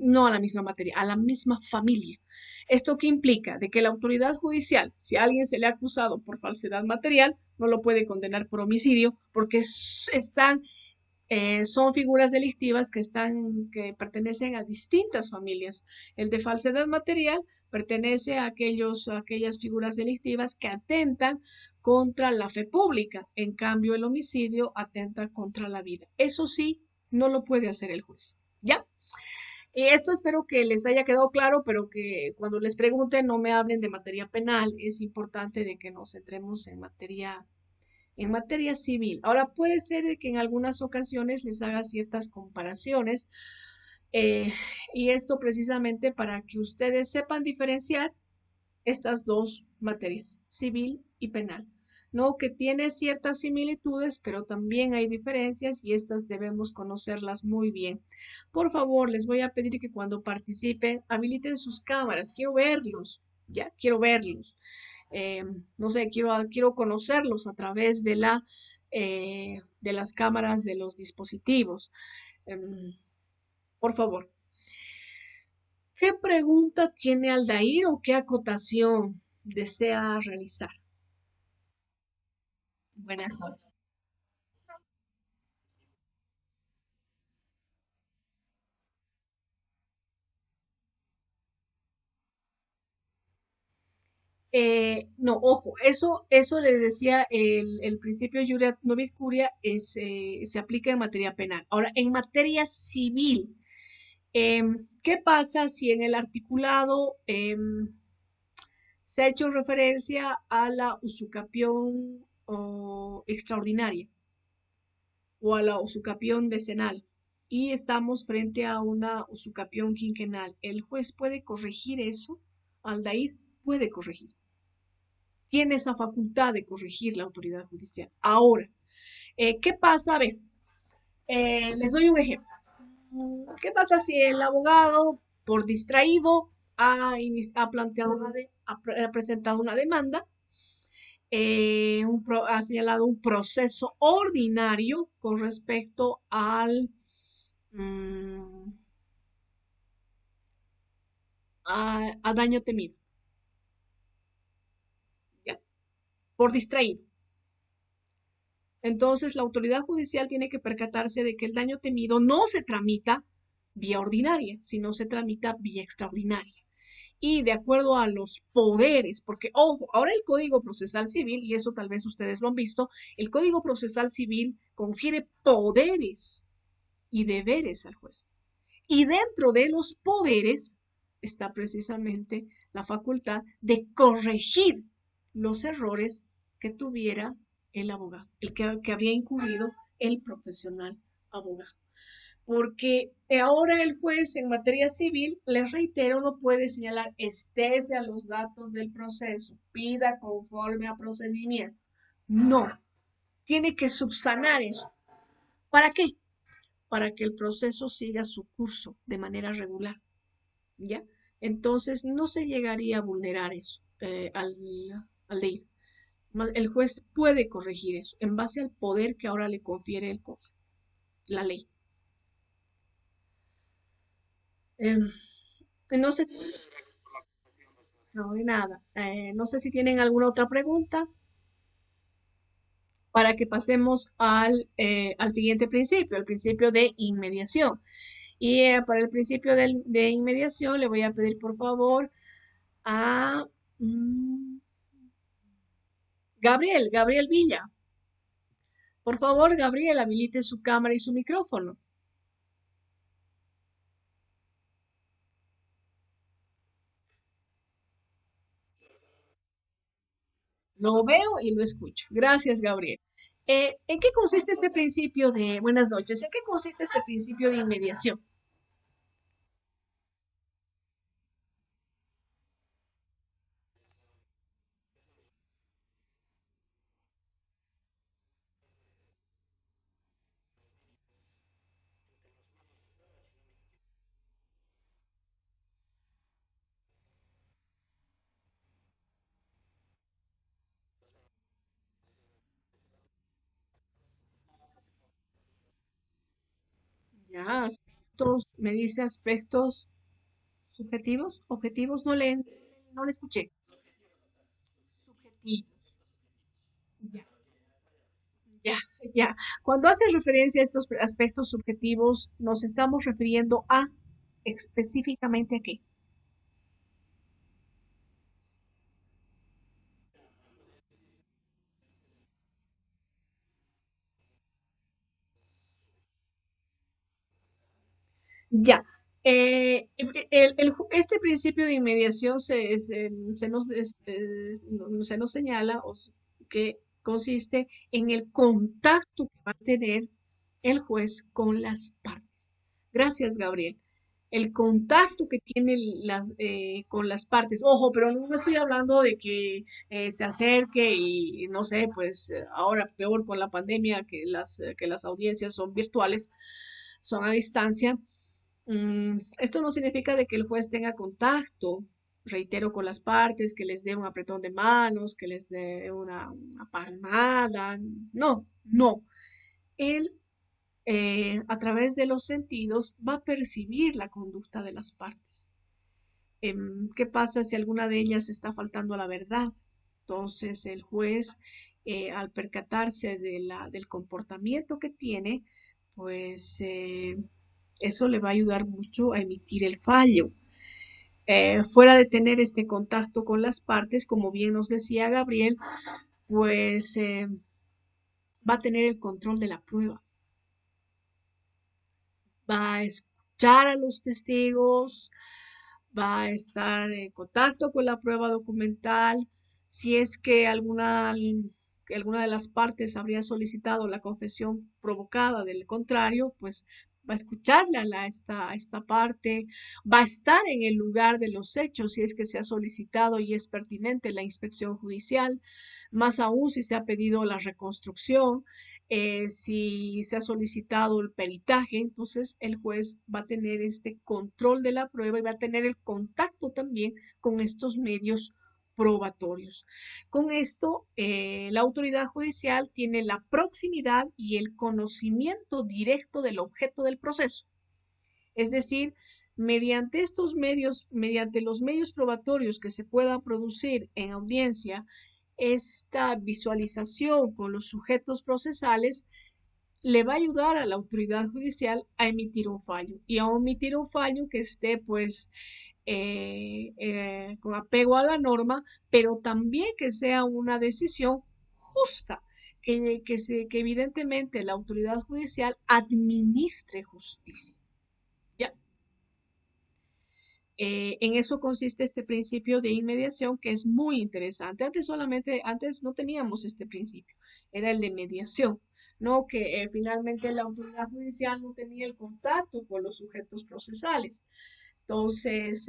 no a la misma materia, a la misma familia. ¿Esto qué implica? De que la autoridad judicial, si a alguien se le ha acusado por falsedad material, no lo puede condenar por homicidio porque son figuras delictivas que pertenecen a distintas familias. El de falsedad material pertenece a aquellas figuras delictivas que atentan contra la fe pública. En cambio, el homicidio atenta contra la vida. Eso sí, no lo puede hacer el juez. ¿Ya? Y esto espero que les haya quedado claro, pero que cuando les pregunten no me hablen de materia penal. Es importante de que nos centremos en materia civil. Ahora puede ser de que en algunas ocasiones les haga ciertas comparaciones eh, y esto precisamente para que ustedes sepan diferenciar estas dos materias, civil y penal. No, que tiene ciertas similitudes, pero también hay diferencias y estas debemos conocerlas muy bien. Por favor, les voy a pedir que cuando participen habiliten sus cámaras. Quiero verlos, ya, quiero verlos. No sé, quiero conocerlos a través de las cámaras de los dispositivos. Em, por favor, ¿qué pregunta tiene Aldair o qué acotación desea realizar? Buenas noches. No, ojo, eso le decía el principio Juria Novit Curia se aplica en materia penal. Ahora, en materia civil, ¿qué pasa si en el articulado se ha hecho referencia a la usucapión extraordinaria o a la usucapión decenal y estamos frente a una usucapión quinquenal? ¿El juez puede corregir eso? Aldair puede corregir. Tiene esa facultad de corregir la autoridad judicial. Ahora, ¿qué pasa? A ver, les doy un ejemplo. ¿Qué pasa si el abogado, por distraído, ha presentado una demanda, ha señalado un proceso ordinario con respecto mm, a daño temido, ¿ya? Por distraído. Entonces, la autoridad judicial tiene que percatarse de que el daño temido no se tramita vía ordinaria, sino se tramita vía extraordinaria. Y de acuerdo a los poderes, porque, ojo, ahora el Código Procesal Civil, y eso tal vez ustedes lo han visto, el Código Procesal Civil confiere poderes y deberes al juez. Y dentro de los poderes está precisamente la facultad de corregir los errores que tuviera el abogado, que habría incurrido el profesional abogado. Porque ahora el juez en materia civil, les reitero, no puede señalar estése a los datos del proceso, pida conforme a procedimiento. No, tiene que subsanar eso. ¿Para qué? Para que el proceso siga su curso de manera regular. ¿Ya? Entonces no se llegaría a vulnerar eso al ley. El juez puede corregir eso en base al poder que ahora le confiere la ley. Eh, no sé si... No, de nada. No sé si tienen alguna otra pregunta para que pasemos al siguiente principio, el principio de inmediación. Y para el principio de inmediación le voy a pedir por favor a mm, Gabriel Villa. Por favor, Gabriel, habilite su cámara y su micrófono. Lo veo y lo escucho. Gracias, Gabriel. ¿En qué consiste este principio de, buenas noches, en qué consiste este principio de inmediación? Ya, aspectos, me dice aspectos subjetivos, objetivos, no le escuché. Subjetivos, ya, ya, ya. Cuando hace referencia a estos aspectos subjetivos, nos estamos refiriendo a específicamente a qué. Ya. Este principio de inmediación se nos señala que consiste en el contacto que va a tener el juez con las partes. Gracias, Gabriel. El contacto que tiene con las partes. Ojo, pero no estoy hablando de que se acerque y no sé, pues ahora peor con la pandemia que las audiencias son virtuales, son a distancia. Esto no significa de que el juez tenga contacto, reitero, con las partes, que les dé un apretón de manos, que les dé una palmada. No, no. Él, a través de los sentidos, va a percibir la conducta de las partes. ¿Qué pasa si alguna de ellas está faltando a la verdad? Entonces, el juez, al percatarse del comportamiento que tiene, pues eso le va a ayudar mucho a emitir el fallo. Fuera de tener este contacto con las partes, como bien nos decía Gabriel, pues va a tener el control de la prueba, va a escuchar a los testigos, va a estar en contacto con la prueba documental. Si es que alguna de las partes habría solicitado la confesión provocada del contrario, pues va a escucharle a esta parte, va a estar en el lugar de los hechos si es que se ha solicitado y es pertinente la inspección judicial, más aún si se ha pedido la reconstrucción, si se ha solicitado el peritaje, entonces el juez va a tener este control de la prueba y va a tener el contacto también con estos medios probatorios. Con esto, la autoridad judicial tiene la proximidad y el conocimiento directo del objeto del proceso. Es decir, mediante estos medios, mediante los medios probatorios que se puedan producir en audiencia, esta visualización con los sujetos procesales le va a ayudar a la autoridad judicial a emitir un fallo y a emitir un fallo que esté pues con apego a la norma, pero también que sea una decisión justa, que evidentemente la autoridad judicial administre justicia. ¿Ya? En eso consiste este principio de inmediación que es muy interesante. Antes no teníamos este principio, era el de mediación, ¿no? Que finalmente la autoridad judicial no tenía el contacto con los sujetos procesales. Entonces,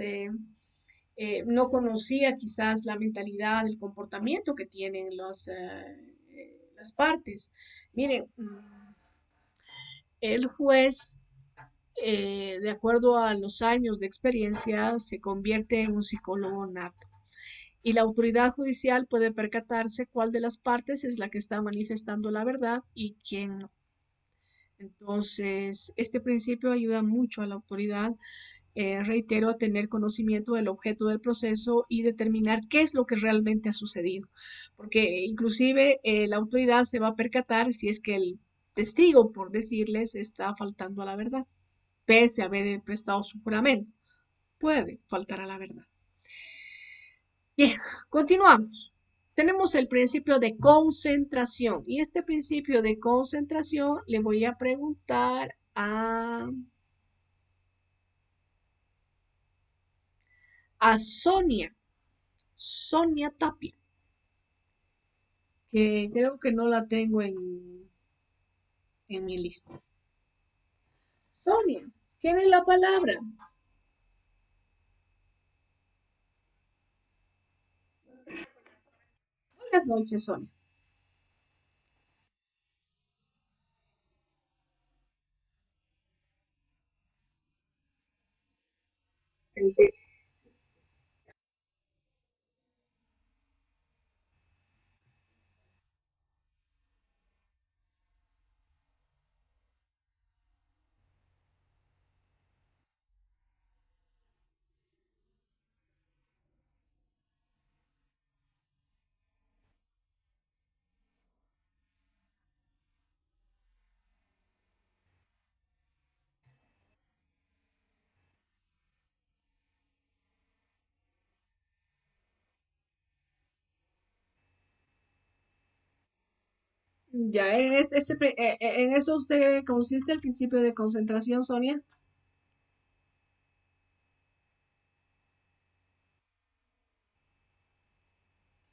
no conocía quizás la mentalidad, el comportamiento que tienen las partes. Miren, el juez de acuerdo a los años de experiencia, se convierte en un psicólogo nato. Y la autoridad judicial puede percatarse cuál de las partes es la que está manifestando la verdad y quién no. Entonces, este principio ayuda mucho a la autoridad reitero, tener conocimiento del objeto del proceso y determinar qué es lo que realmente ha sucedido. Porque inclusive la autoridad se va a percatar si es que el testigo, por decirles, está faltando a la verdad, pese a haber prestado su juramento. Puede faltar a la verdad. Bien, continuamos. Tenemos el principio de concentración y este principio de concentración le voy a preguntar a Sonia Tapia, que creo que no la tengo en mi lista. Sonia, tienes la palabra. Buenas noches, Sonia. Ya, en eso usted consiste el principio de concentración, Sonia.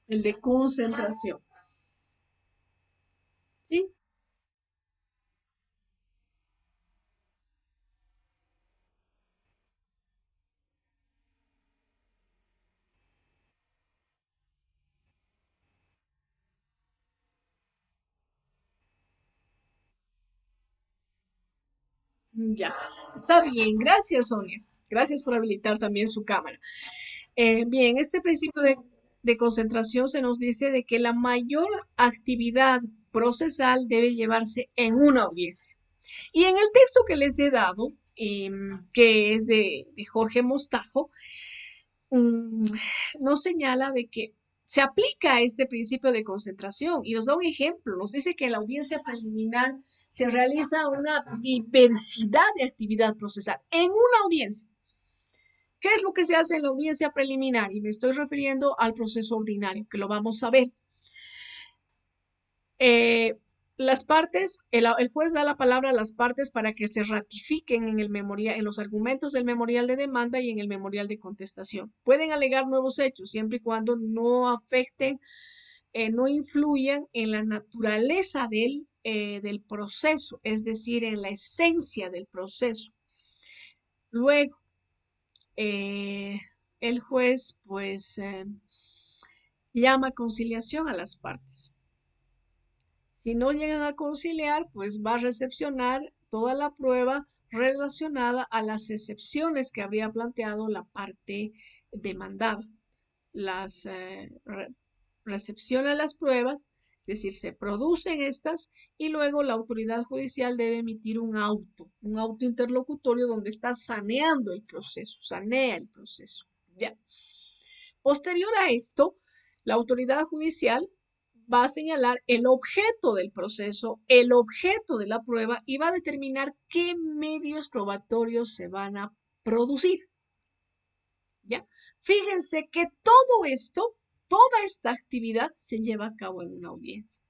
El de concentración. ¿Sí? Ya, está bien. Gracias, Sonia. Gracias por habilitar también su cámara. Bien, este principio de concentración se nos dice de que la mayor actividad procesal debe llevarse en una audiencia. Y en el texto que les he dado, que es de Jorge Mostajo, mm, nos señala de que se aplica este principio de concentración y nos da un ejemplo. Nos dice que en la audiencia preliminar se realiza una diversidad de actividad procesal en una audiencia. ¿Qué es lo que se hace en la audiencia preliminar? Y me estoy refiriendo al proceso ordinario, que lo vamos a ver. Eh, las partes, el juez da la palabra a las partes para que se ratifiquen en el memorial, en los argumentos del memorial de demanda y en el memorial de contestación. Pueden alegar nuevos hechos siempre y cuando no afecten, no influyan en la naturaleza del proceso, es decir, en la esencia del proceso. Luego, eh, el juez, pues, llama a conciliación a las partes. Si no llegan a conciliar, pues va a recepcionar toda la prueba relacionada a las excepciones que habría planteado la parte demandada. Las recepciona las pruebas, es decir, se producen estas y luego la autoridad judicial debe emitir un auto interlocutorio donde está saneando el proceso, sanea el proceso. Ya. Posterior a esto, la autoridad judicial va a señalar el objeto del proceso, el objeto de la prueba y va a determinar qué medios probatorios se van a producir. ¿Ya? Fíjense que todo esto, toda esta actividad se lleva a cabo en una audiencia.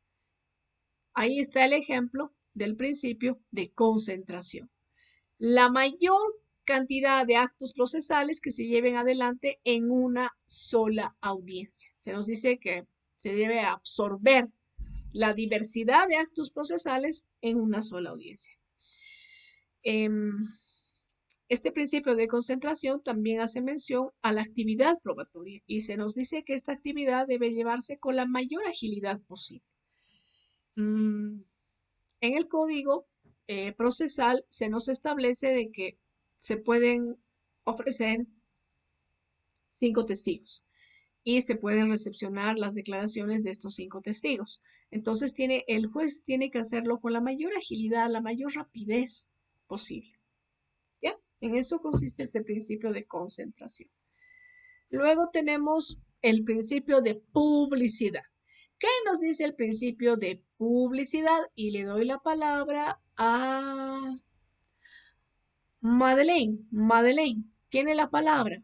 Ahí está el ejemplo del principio de concentración. La mayor cantidad de actos procesales que se lleven adelante en una sola audiencia. Se nos dice que se debe absorber la diversidad de actos procesales en una sola audiencia. Este principio de concentración también hace mención a la actividad probatoria y se nos dice que esta actividad debe llevarse con la mayor agilidad posible. En el código procesal se nos establece de que se pueden ofrecer 5 testigos y se pueden recepcionar las declaraciones de estos 5 testigos. Entonces el juez tiene que hacerlo con la mayor agilidad, la mayor rapidez posible. ¿Ya? En eso consiste este principio de concentración. Luego tenemos el principio de publicidad. ¿Qué nos dice el principio de publicidad? Y le doy la palabra a Madeleine. Madeleine, tiene la palabra.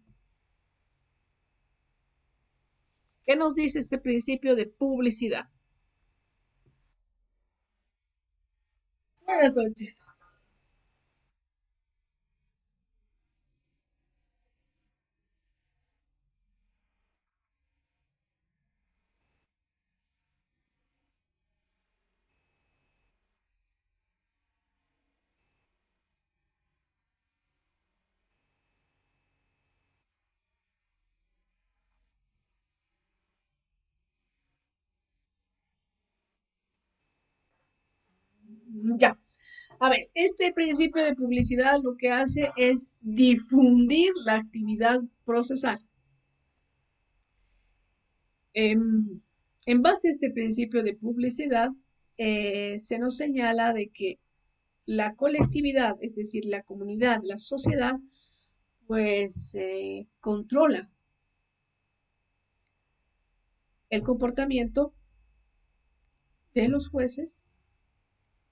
¿Qué nos dice este principio de publicidad? Buenas noches. Ya. A ver, este principio de publicidad lo que hace es difundir la actividad procesal. En base a este principio de publicidad, se nos señala de que la colectividad, es decir, la comunidad, la sociedad, pues controla el comportamiento de los jueces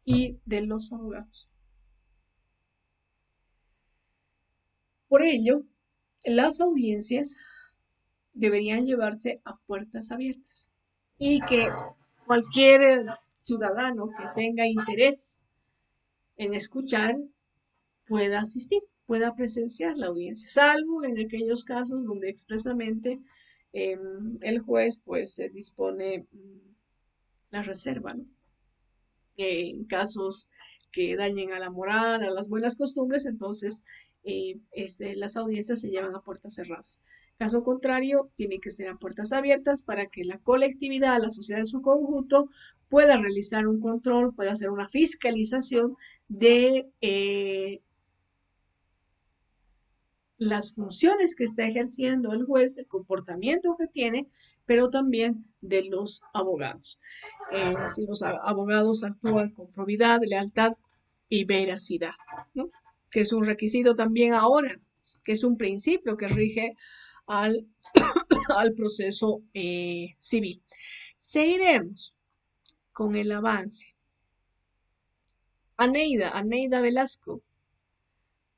y de los abogados. Por ello, las audiencias deberían llevarse a puertas abiertas y que cualquier ciudadano que tenga interés en escuchar pueda asistir, pueda presenciar la audiencia, salvo en aquellos casos donde expresamente el juez pues dispone la reserva, ¿no? En casos que dañen a la moral, a las buenas costumbres, entonces las audiencias se llevan a puertas cerradas. Caso contrario, tiene que ser a puertas abiertas para que la colectividad, la sociedad en su conjunto, pueda realizar un control, pueda hacer una fiscalización de las funciones que está ejerciendo el juez, el comportamiento que tiene, pero también de los abogados. Si los abogados actúan con probidad, lealtad y veracidad, ¿no? Que es un requisito también ahora, que es un principio que rige al, al proceso civil. Seguiremos con el avance. Aneida Velasco,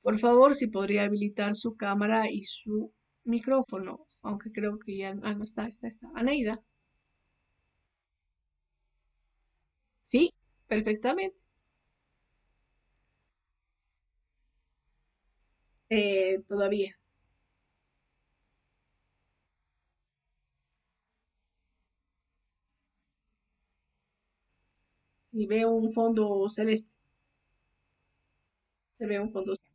por favor, si podría habilitar su cámara y su micrófono, aunque creo que ya no está. Aneida, sí, perfectamente. Todavía. Si veo un fondo celeste, se ve un fondo celeste.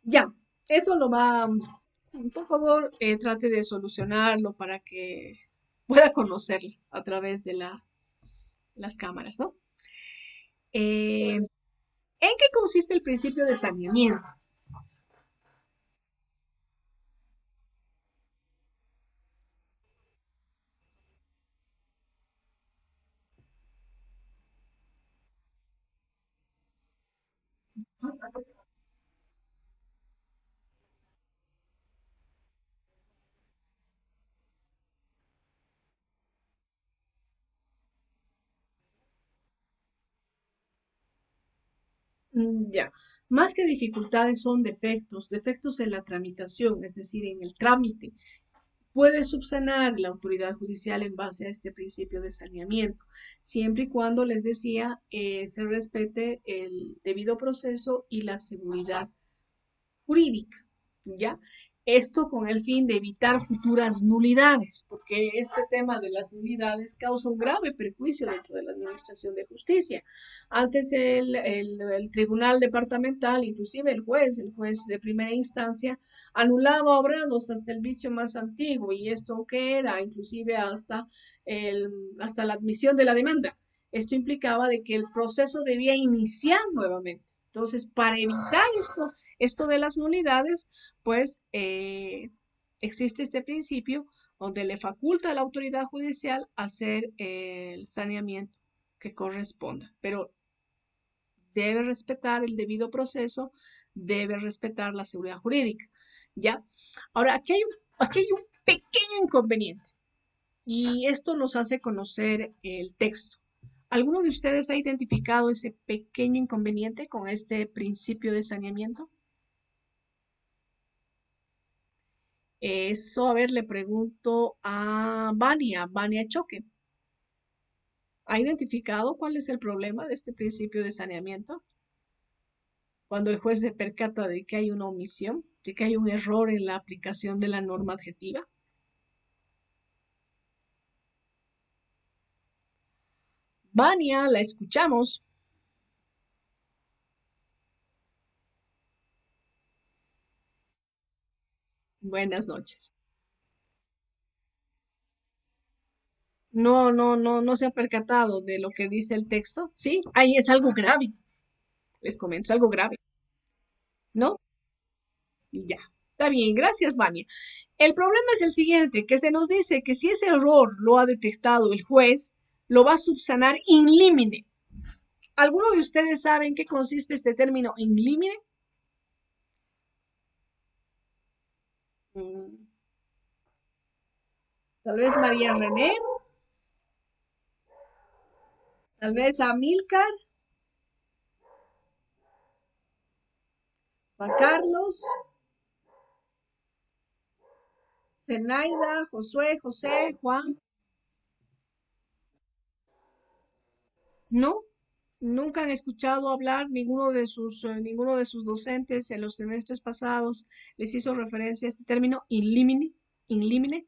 Ya, eso lo va, por favor, trate de solucionarlo para que pueda conocerlo a través de las cámaras, ¿no? ¿En qué consiste el principio de saneamiento? Ya, más que dificultades son defectos, defectos en la tramitación, es decir, en el trámite. Puede subsanar la autoridad judicial en base a este principio de saneamiento, siempre y cuando, les decía, se respete el debido proceso y la seguridad jurídica, ¿ya? Esto con el fin de evitar futuras nulidades, porque este tema de las nulidades causa un grave perjuicio dentro de la Administración de Justicia. Antes el Tribunal Departamental, inclusive el juez de primera instancia, anulaba obrados hasta el vicio más antiguo, y esto que era inclusive hasta la admisión de la demanda. Esto implicaba de que el proceso debía iniciar nuevamente. Entonces, para evitar esto de las nulidades, pues existe este principio donde le faculta a la autoridad judicial hacer el saneamiento que corresponda, pero debe respetar el debido proceso debe respetar la seguridad jurídica, ¿ya? Ahora, aquí hay un pequeño inconveniente y esto nos hace conocer el texto. ¿Alguno de ustedes ha identificado ese pequeño inconveniente con este principio de saneamiento? Eso, a ver, le pregunto a Vania Choque. ¿Ha identificado cuál es el problema de este principio de saneamiento? Cuando el juez se percata de que hay una omisión, de que hay un error en la aplicación de la norma adjetiva. Vania, la escuchamos. Buenas noches. No se ha percatado de lo que dice el texto. Sí, ahí es algo grave. Les comento, es algo grave. ¿No? Ya. Está bien, gracias, Vania. El problema es el siguiente, que se nos dice que si ese error lo ha detectado el juez, lo va a subsanar in limine. ¿Alguno de ustedes sabe en qué consiste este término in limine? Mm, Tal vez María René, tal vez Amílcar, Juan Carlos, Zenaida, Josué, José, Juan. ¿No? Nunca han escuchado hablar ninguno de sus docentes en los semestres pasados les hizo referencia a este término in limine,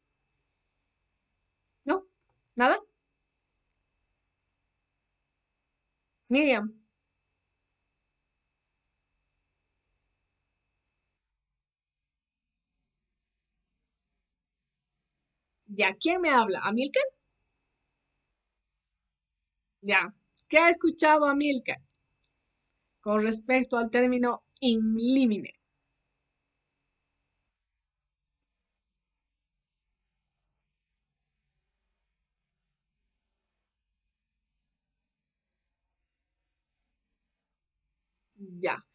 ¿no? ¿Nada? Miriam, ¿ya quién me habla? ¿Amilcar? Ya. ¿Qué ha escuchado Amilcar con respecto al término in limine? Ya.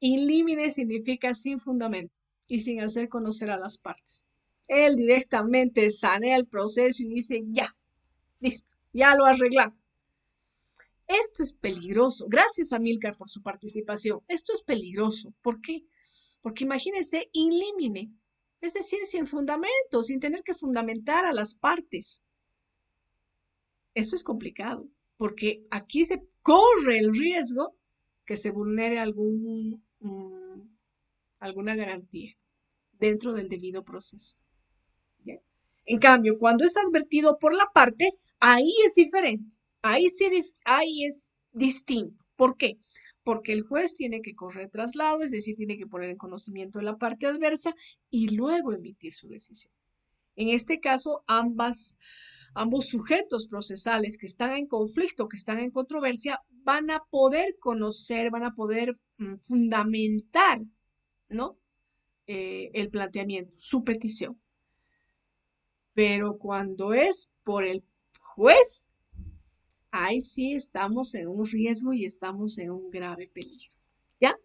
In limine significa sin fundamento y sin hacer conocer a las partes. Él directamente sanea el proceso y dice, ya, listo, ya lo arreglamos. Esto es peligroso. Gracias a Milcar por su participación. Esto es peligroso. ¿Por qué? Porque imagínense in limine, es decir, sin fundamento, sin tener que fundamentar a las partes. Eso es complicado, porque aquí se corre el riesgo que se vulnere alguna garantía dentro del debido proceso. ¿Ya? En cambio, cuando es advertido por la parte, ahí es diferente. Ahí, sí, ahí es distinto. ¿Por qué? Porque el juez tiene que correr traslado, es decir, tiene que poner en conocimiento de la parte adversa y luego emitir su decisión. En este caso, ambos sujetos procesales que están en conflicto, que están en controversia, van a poder conocer, van a poder fundamentar, ¿no? El planteamiento, su petición. Pero cuando es por el juez, ahí sí estamos en un riesgo y estamos en un grave peligro. ¿Ya?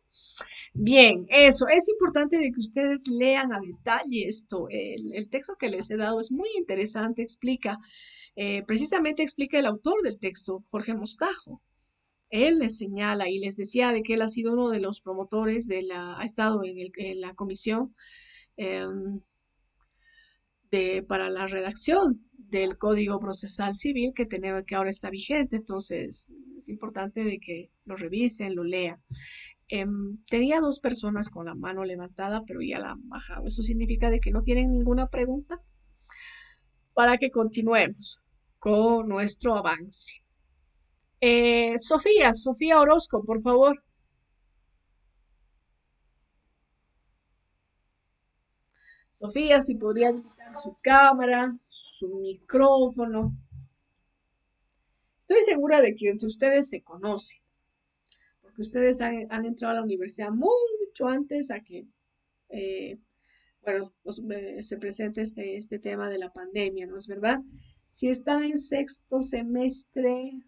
Bien, eso. Es importante de que ustedes lean a detalle esto. El texto que les he dado es muy interesante, precisamente explica el autor del texto, Jorge Mostajo. Él les señala y les decía de que él ha sido uno de los promotores ha estado en la comisión eh, para la redacción del Código Procesal Civil que ahora está vigente. Entonces, es importante de que lo revisen, lo lean. Tenía dos personas con la mano levantada, pero ya la han bajado. Eso significa de que no tienen ninguna pregunta para que continuemos con nuestro avance. Sofía Orozco, por favor. Sofía, si podría quitar su cámara, su micrófono. Estoy segura de que entre ustedes se conocen, porque ustedes han entrado a la universidad mucho antes a que, eh, bueno, se presente este tema de la pandemia, ¿no es verdad? Si están en sexto semestre,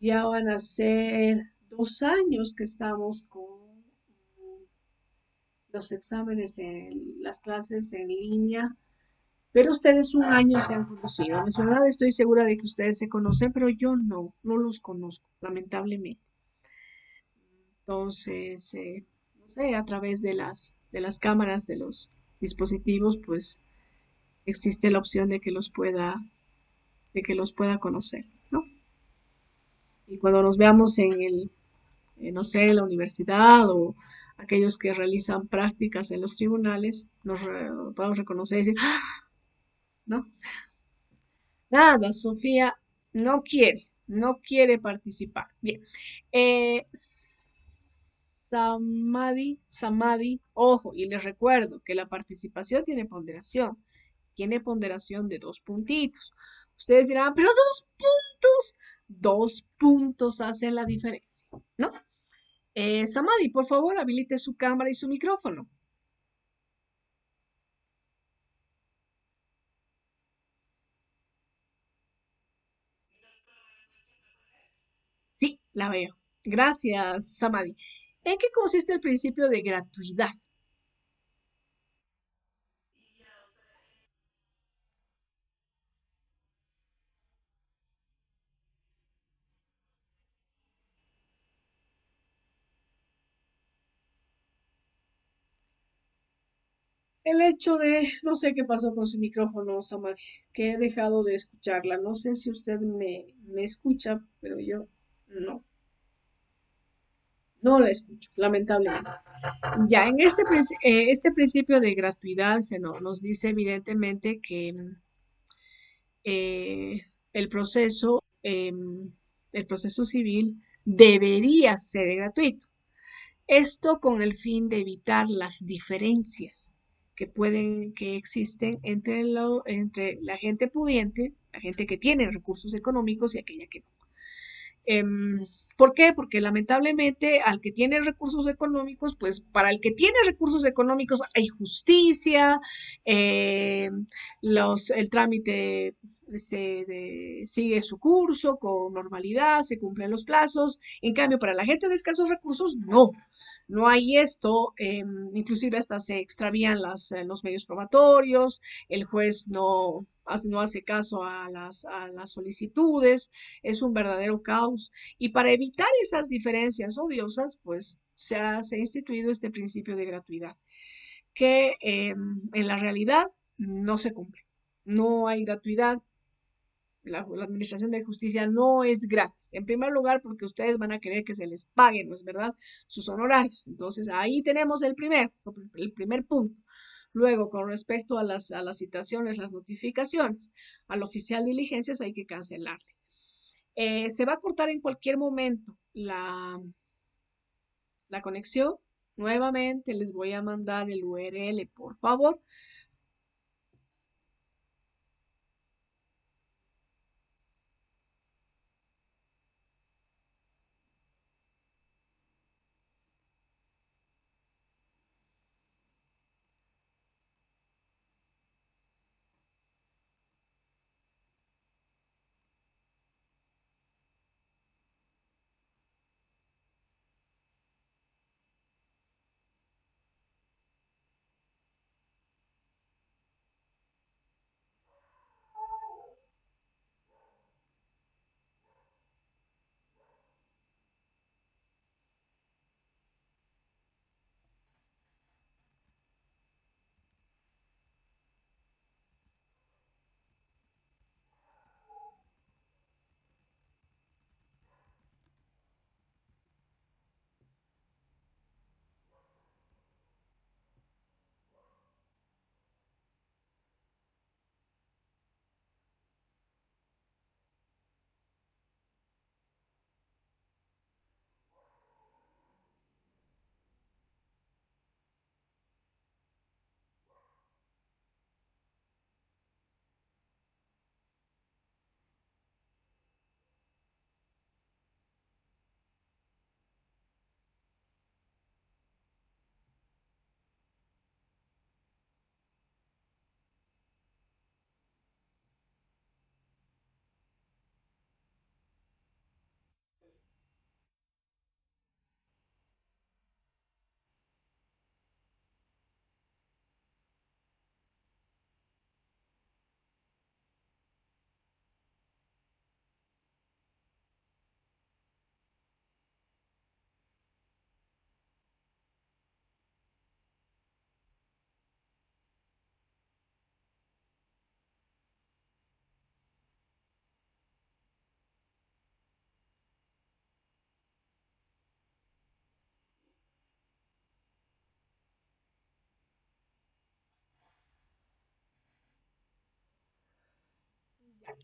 ya van a ser 2 años que estamos los exámenes, en las clases en línea, pero ustedes un año se han conocido. Es verdad, estoy segura de que ustedes se conocen, pero yo no los conozco, lamentablemente. Entonces, no sé, a través de las cámaras de los dispositivos, pues existe la opción de que los pueda conocer, ¿no? Y cuando nos veamos en no sé, en la universidad o aquellos que realizan prácticas en los tribunales, podemos reconocer y decir, "Ah, no, nada, Sofía no quiere participar. Bien. Samadhi, ojo, y les recuerdo que la participación tiene ponderación de 2 puntitos. Ustedes dirán, pero 2 puntos hacen la diferencia, ¿no? Samadhi, por favor, habilite su cámara y su micrófono. Sí, la veo. Gracias, Samadhi. ¿En qué consiste el principio de gratuidad? El hecho de, no sé qué pasó con su micrófono, Samadhi, que he dejado de escucharla. No sé si usted me escucha, pero yo no, no la escucho, lamentablemente. Ya, en este principio de gratuidad nos dice evidentemente que eh, el proceso, el proceso civil debería ser gratuito. Esto con el fin de evitar las diferencias que existen entre la gente pudiente, la gente que tiene recursos económicos y aquella que no. ¿Por qué? Porque lamentablemente al que tiene recursos económicos, pues para el que tiene recursos económicos hay justicia, el trámite sigue su curso con normalidad, se cumplen los plazos. En cambio, para la gente de escasos recursos, no. No hay esto, inclusive hasta se extravían los medios probatorios, el juez no hace caso a a las solicitudes, es un verdadero caos. Y para evitar esas diferencias odiosas, pues se ha instituido este principio de gratuidad, que en la realidad no se cumple. No hay gratuidad. La administración de justicia no es gratis. En primer lugar, porque ustedes van a querer que se les pague, ¿no es verdad? Sus honorarios. Entonces, ahí tenemos el primer punto. Luego, con respecto a a las citaciones, las notificaciones, al oficial de diligencias hay que cancelarle. Se va a cortar en cualquier momento la conexión. Nuevamente les voy a mandar el URL, por favor.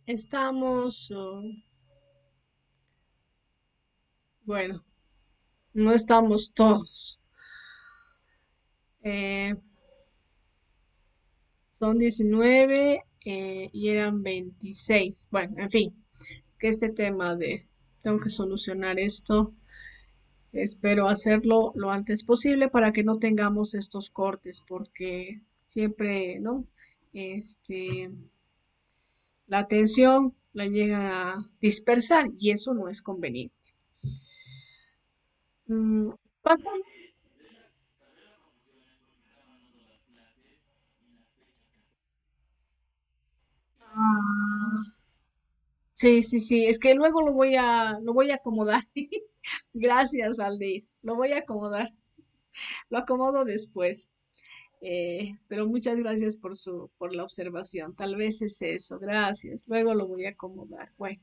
Estamos, bueno, no estamos todos. Eh, Son 19 y eran 26. Bueno, en fin, es que este tema de tengo que solucionar esto. Espero hacerlo lo antes posible para que no tengamos estos cortes, porque siempre, ¿no? Este, la atención la llegan a dispersar y eso no es conveniente. Mm, pasa. Ah, sí, sí, sí, es que luego lo voy a acomodar. Gracias, Aldeir. Lo voy a acomodar. Lo acomodo después. Pero muchas gracias por la observación. Tal vez es eso. Gracias. Luego lo voy a acomodar. Bueno,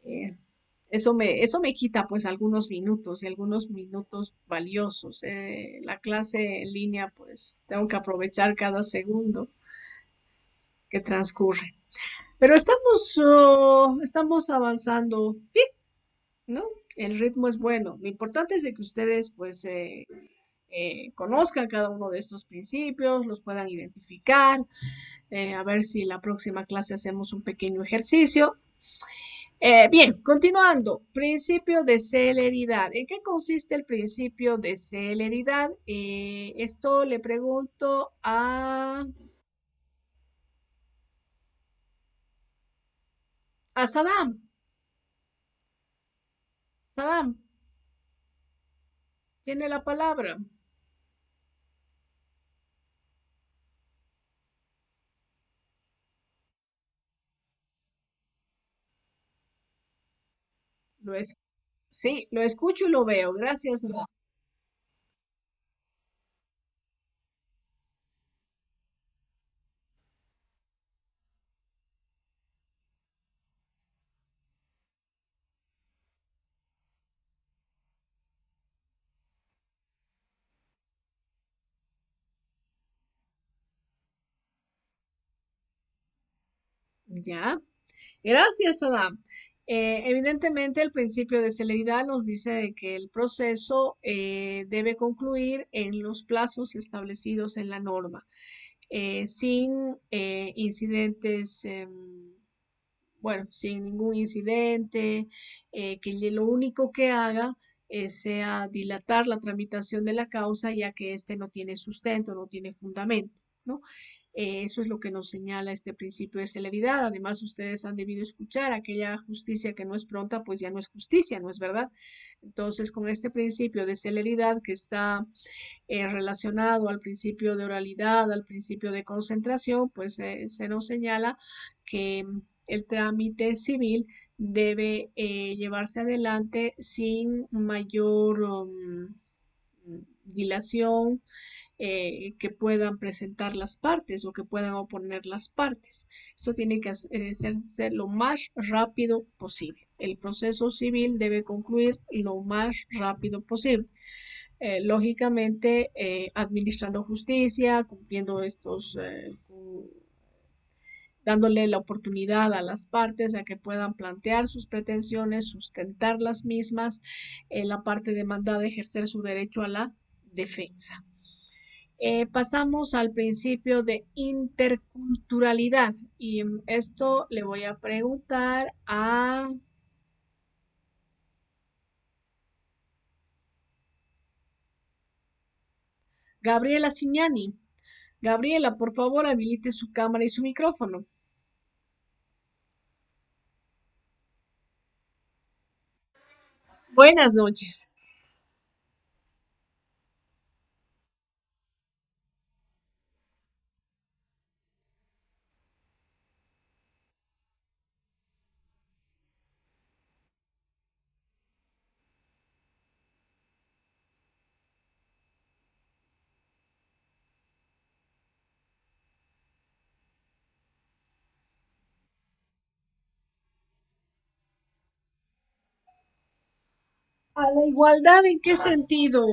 eh, eso me quita pues algunos minutos y algunos minutos valiosos. La clase en línea, pues tengo que aprovechar cada segundo que transcurre. Pero estamos avanzando bien, ¿no? El ritmo es bueno. Lo importante es de que ustedes pues conozcan cada uno de estos principios, los puedan identificar, a ver si la próxima clase hacemos un pequeño ejercicio. Bien, continuando. Principio de celeridad. ¿En qué consiste el principio de celeridad? Esto le pregunto a Saddam. Saddam, tiene la palabra. Lo es, sí, lo escucho y lo veo. Gracias, Saddam. Ya. Gracias, Adam. Evidentemente, el principio de celeridad nos dice de que el proceso debe concluir en los plazos establecidos en la norma, sin incidentes, bueno, sin ningún incidente, que lo único que haga sea dilatar la tramitación de la causa, ya que éste no tiene sustento, no tiene fundamento, ¿no? Eso es lo que nos señala este principio de celeridad. Además, ustedes han debido escuchar aquella justicia que no es pronta, pues ya no es justicia, ¿no es verdad? Entonces, con este principio de celeridad que está relacionado al principio de oralidad, al principio de concentración, pues se nos señala que el trámite civil debe llevarse adelante sin mayor dilación que puedan presentar las partes o que puedan oponer las partes. Esto tiene que ser lo más rápido posible. El proceso civil debe concluir lo más rápido posible. Lógicamente, administrando justicia, cumpliendo dándole la oportunidad a las partes a que puedan plantear sus pretensiones, sustentar las mismas, en la parte demandada ejercer su derecho a la defensa. Pasamos al principio de interculturalidad y esto le voy a preguntar a Gabriela Signani. Gabriela, por favor, habilite su cámara y su micrófono. Buenas noches. ¿A la igualdad en qué sentido?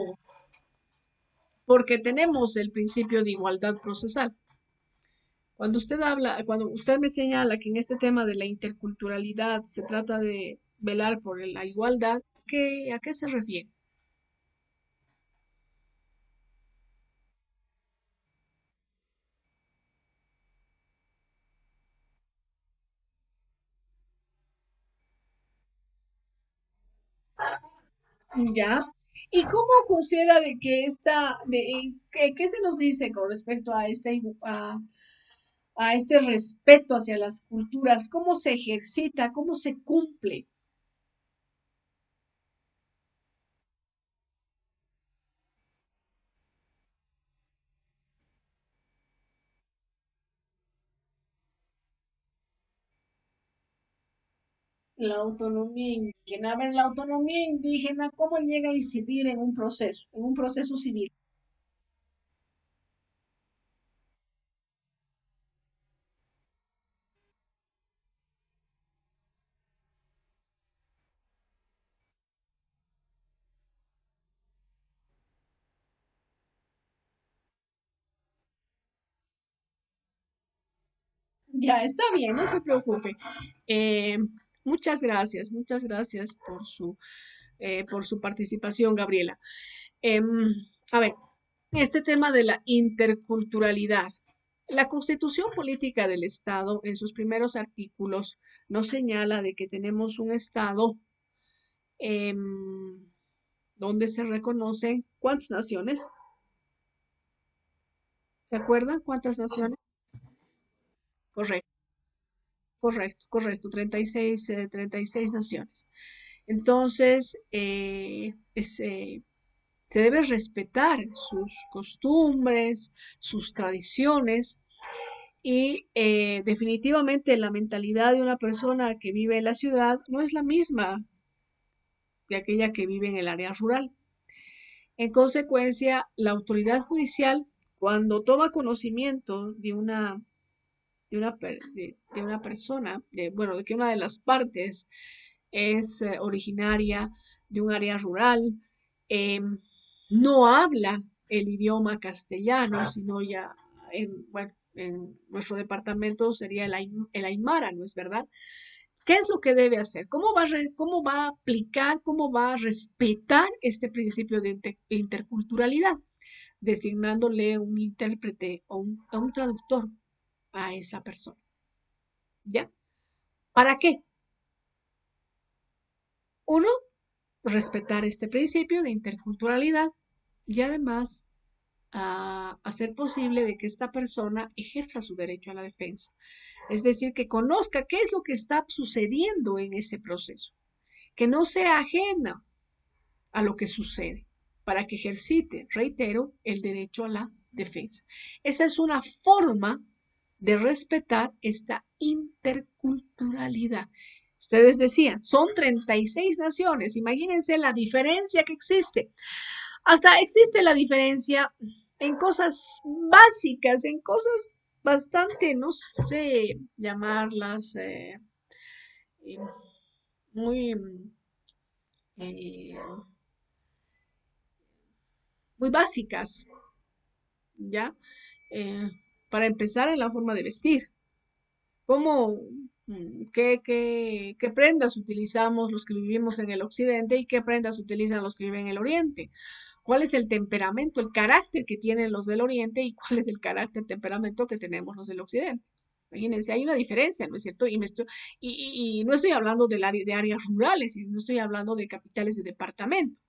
Porque tenemos el principio de igualdad procesal. Cuando usted me señala que en este tema de la interculturalidad se trata de velar por la igualdad, ¿a qué se refiere? Ya. ¿Y cómo considera de que qué se nos dice con respecto a a este respeto hacia las culturas? ¿Cómo se ejercita? ¿Cómo se cumple? La autonomía indígena. A ver, la autonomía indígena, ¿cómo llega a incidir en un proceso civil? Ya está bien, no se preocupe. Eh, muchas gracias por su participación, Gabriela. Em, a ver, este tema de la interculturalidad. La Constitución Política del Estado, en sus primeros artículos, nos señala de que tenemos un Estado em, donde se reconocen cuántas naciones. ¿Se acuerdan cuántas naciones? Correcto, correcto. 36 naciones. Entonces, se debe respetar sus costumbres, sus tradiciones y definitivamente la mentalidad de una persona que vive en la ciudad no es la misma de aquella que vive en el área rural. En consecuencia, la autoridad judicial, cuando toma conocimiento de una persona, bueno, de que una de las partes es originaria de un área rural, eh, no habla el idioma castellano, sino ya bueno, en nuestro departamento sería el aymara, ¿no es verdad? ¿Qué es lo que debe hacer? ¿Cómo va a aplicar, cómo va a respetar este principio de interculturalidad? Designándole un intérprete o a un traductor a esa persona. ¿Ya? ¿Para qué? Uno, respetar este principio de interculturalidad y además hacer posible de que esta persona ejerza su derecho a la defensa. Es decir, que conozca qué es lo que está sucediendo en ese proceso, que no sea ajena a lo que sucede, para que ejercite, reitero, el derecho a la defensa. Esa es una forma de respetar esta interculturalidad. Ustedes decían, son 36 naciones, imagínense la diferencia que existe. Hasta existe la diferencia en cosas básicas, en cosas bastante, no sé, llamarlas eh, muy, eh, muy básicas, ¿ya? Eh, para empezar, en la forma de vestir. ¿Cómo, qué prendas utilizamos los que vivimos en el occidente y qué prendas utilizan los que viven en el oriente? ¿Cuál es el temperamento, el carácter que tienen los del oriente y cuál es el carácter, temperamento que tenemos los del occidente? Imagínense, hay una diferencia, ¿no es cierto? Y no estoy hablando de áreas rurales, no estoy hablando de capitales de departamento.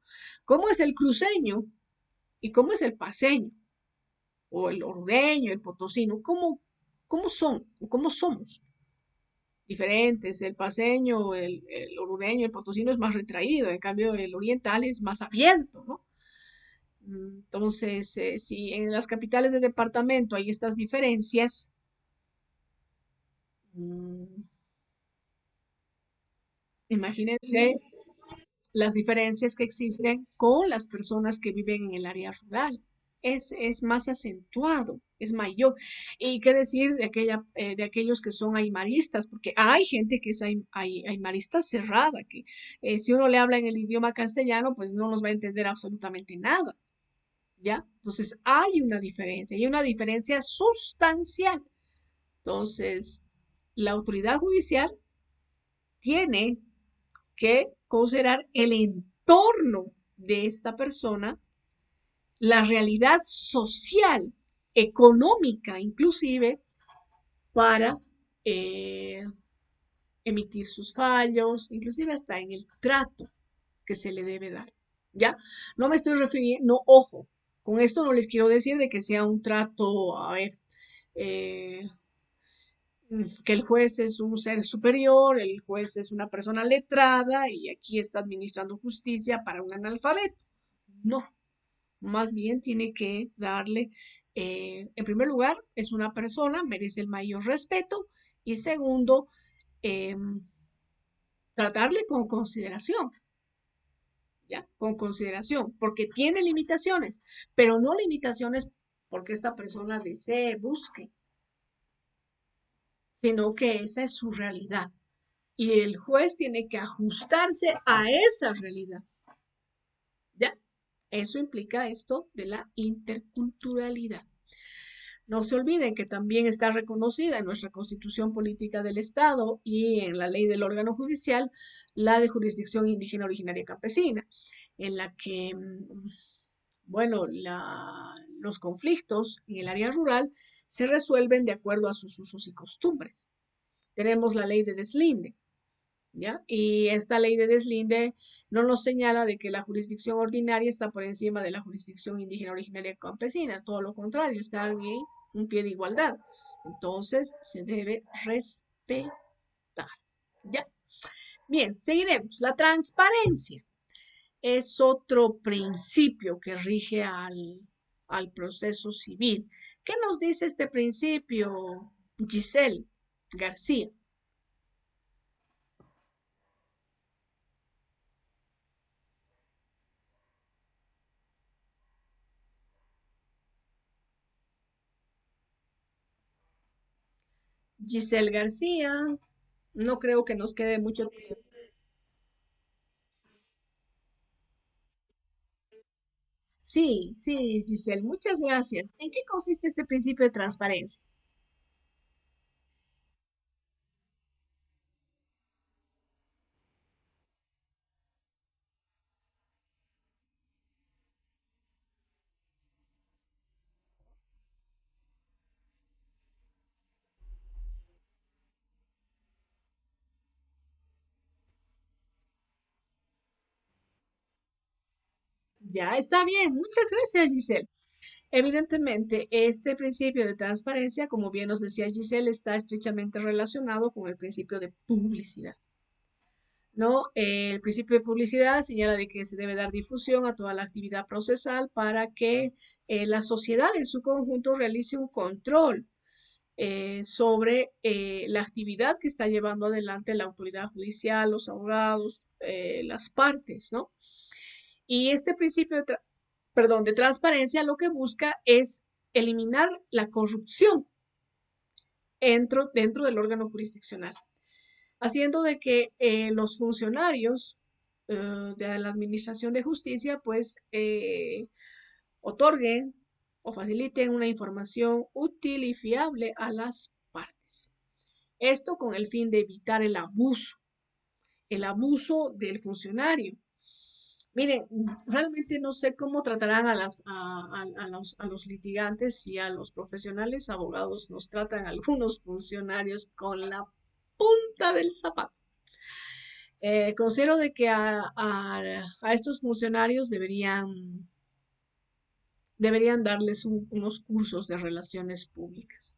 ¿Cómo es el cruceño y cómo es el paceño? O el orureño, el potosino, cómo son? ¿Cómo somos? Diferentes. El paceño, el orureño, el potosino es más retraído, en cambio el oriental es más abierto, ¿no? Entonces, si en las capitales de departamento hay estas diferencias, mm, imagínense las diferencias que existen con las personas que viven en el área rural. Es más acentuado, es mayor. Y qué decir de aquellos que son aymaristas, porque hay gente que es aymarista cerrada, que si uno le habla en el idioma castellano, pues no nos va a entender absolutamente nada, ¿ya? Entonces hay una diferencia, y una diferencia sustancial. Entonces, la autoridad judicial tiene que considerar el entorno de esta persona, la realidad social, económica inclusive, para eh, emitir sus fallos, inclusive hasta en el trato que se le debe dar. ¿Ya? No me estoy refiriendo, no, ojo, con esto no les quiero decir de que sea un trato, a ver, eh, que el juez es un ser superior, el juez es una persona letrada y aquí está administrando justicia para un analfabeto. No, más bien tiene que darle, en primer lugar, es una persona, merece el mayor respeto y segundo, eh, tratarle con consideración, ¿ya? Con consideración, porque tiene limitaciones, pero no limitaciones porque esta persona desee, busque, sino que esa es su realidad. Y el juez tiene que ajustarse a esa realidad, ¿ya? Eso implica esto de la interculturalidad. No se olviden que también está reconocida en nuestra Constitución Política del Estado y en la ley del órgano judicial la de jurisdicción indígena originaria campesina, en la que, bueno, los conflictos en el área rural se resuelven de acuerdo a sus usos y costumbres. Tenemos la ley de deslinde, ¿ya? Y esta ley de deslinde no nos señala de que la jurisdicción ordinaria está por encima de la jurisdicción indígena originaria campesina, todo lo contrario, están en un pie de igualdad. Entonces se debe respetar, ¿ya? Bien, seguiremos. La transparencia es otro principio que rige al proceso civil. ¿Qué nos dice este principio, Giselle García? Giselle García, no creo que nos quede mucho tiempo. Sí, sí, Giselle, muchas gracias. ¿En qué consiste este principio de transparencia? Ya está bien, muchas gracias, Giselle. Evidentemente, este principio de transparencia, como bien nos decía Giselle, está estrechamente relacionado con el principio de publicidad. ¿No? El principio de publicidad señala de que se debe dar difusión a toda la actividad procesal para que la sociedad en su conjunto realice un control sobre la actividad que está llevando adelante la autoridad judicial, los abogados, las partes, ¿no? Y este principio perdón, de transparencia lo que busca es eliminar la corrupción dentro del órgano jurisdiccional, haciendo de que los funcionarios de la Administración de Justicia pues otorguen o faciliten una información útil y fiable a las partes. Esto con el fin de evitar el abuso del funcionario. Miren, realmente no sé cómo tratarán a los litigantes y a los profesionales abogados nos tratan algunos funcionarios con la punta del zapato. Considero de que a estos funcionarios deberían darles unos cursos de relaciones públicas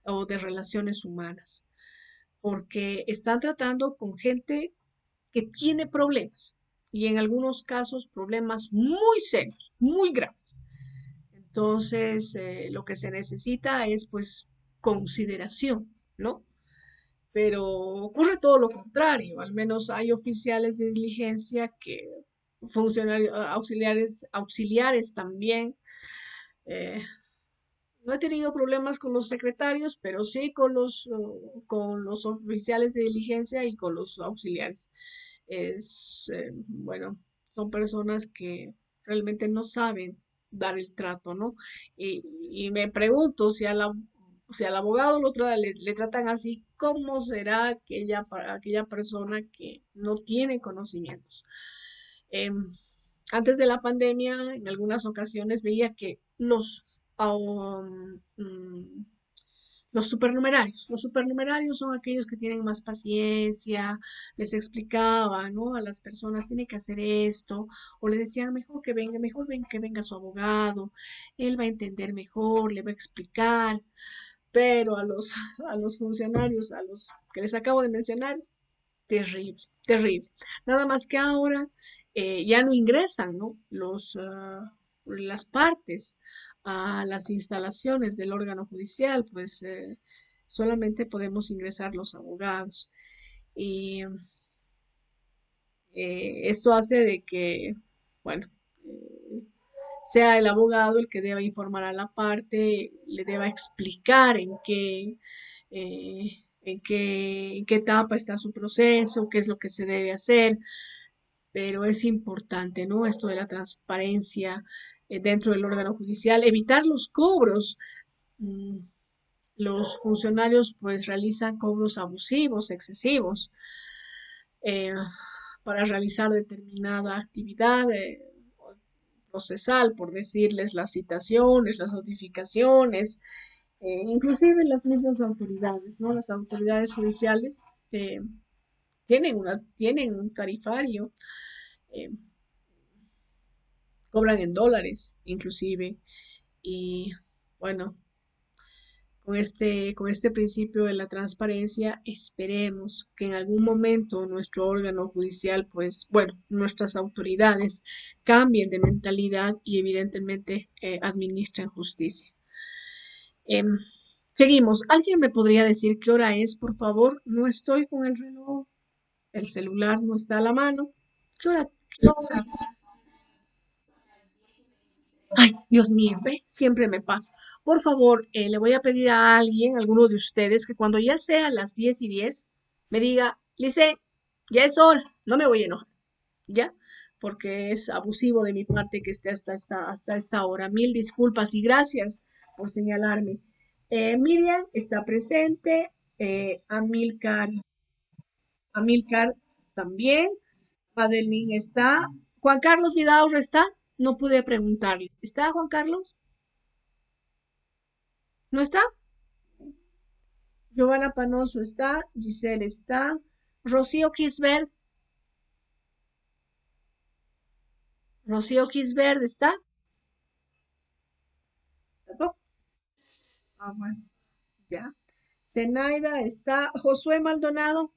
o de relaciones humanas, porque están tratando con gente que tiene problemas y en algunos casos problemas muy serios, muy graves. Entonces, lo que se necesita es pues consideración, ¿no? Pero ocurre todo lo contrario, al menos hay oficiales de diligencia que funcionarios auxiliares también. eh, no he tenido problemas con los secretarios, pero sí con los oficiales de diligencia y con los auxiliares. Bueno, son personas que realmente no saben dar el trato, ¿no? Y me pregunto si a la O sea, al abogado le tratan así. ¿Cómo será aquella persona que no tiene conocimientos? Em, Antes de la pandemia, en algunas ocasiones veía que los supernumerarios son aquellos que tienen más paciencia, les explicaba, ¿no? A las personas, tiene que hacer esto, o le decían, mejor ven que venga su abogado, él va a entender mejor, le va a explicar, pero a los funcionarios, a los que les acabo de mencionar, terrible, terrible. Nada más que ahora ya no ingresan, ¿no? Las partes a las instalaciones del órgano judicial, pues solamente podemos ingresar los abogados. Y esto hace de que, bueno, sea el abogado el que deba informar a la parte, le deba explicar en qué etapa está su proceso, qué es lo que se debe hacer, pero es importante, ¿no? Esto de la transparencia dentro del órgano judicial, evitar los cobros. Mm, los funcionarios pues realizan cobros abusivos, excesivos, eh, para realizar determinada actividad procesal, por decirles las citaciones, las notificaciones, inclusive las mismas autoridades, ¿no? Las autoridades judiciales eh, tienen un tarifario, eh, cobran en dólares, inclusive, y bueno, con este principio de la transparencia, esperemos que en algún momento nuestro órgano judicial, pues, bueno, nuestras autoridades cambien de mentalidad y evidentemente administren justicia. Em, Seguimos. ¿Alguien me podría decir qué hora es, por favor? No estoy con el reloj, el celular no está a la mano. ¿Qué hora? ¿Qué hora? Ay, Dios mío, ¿ve? Siempre me paso. Por favor, le voy a pedir a alguien, alguno de ustedes, que cuando ya sea las 10:10, me diga, Lice, ya es hora, no me voy a enojar, ¿ya? Porque es abusivo de mi parte que esté hasta esta hora. Mil disculpas y gracias por señalarme. Miriam está presente, Amilcar también, Adeline está, Juan Carlos Vidaurre está, no pude preguntarle. ¿Está Juan Carlos? ¿No está? Giovanna Panoso está, Giselle está, Rocío Kisbert, Rocío Kisbert está, ¿tampoco? Ah, bueno, ya. Zenaida está, Josué Maldonado,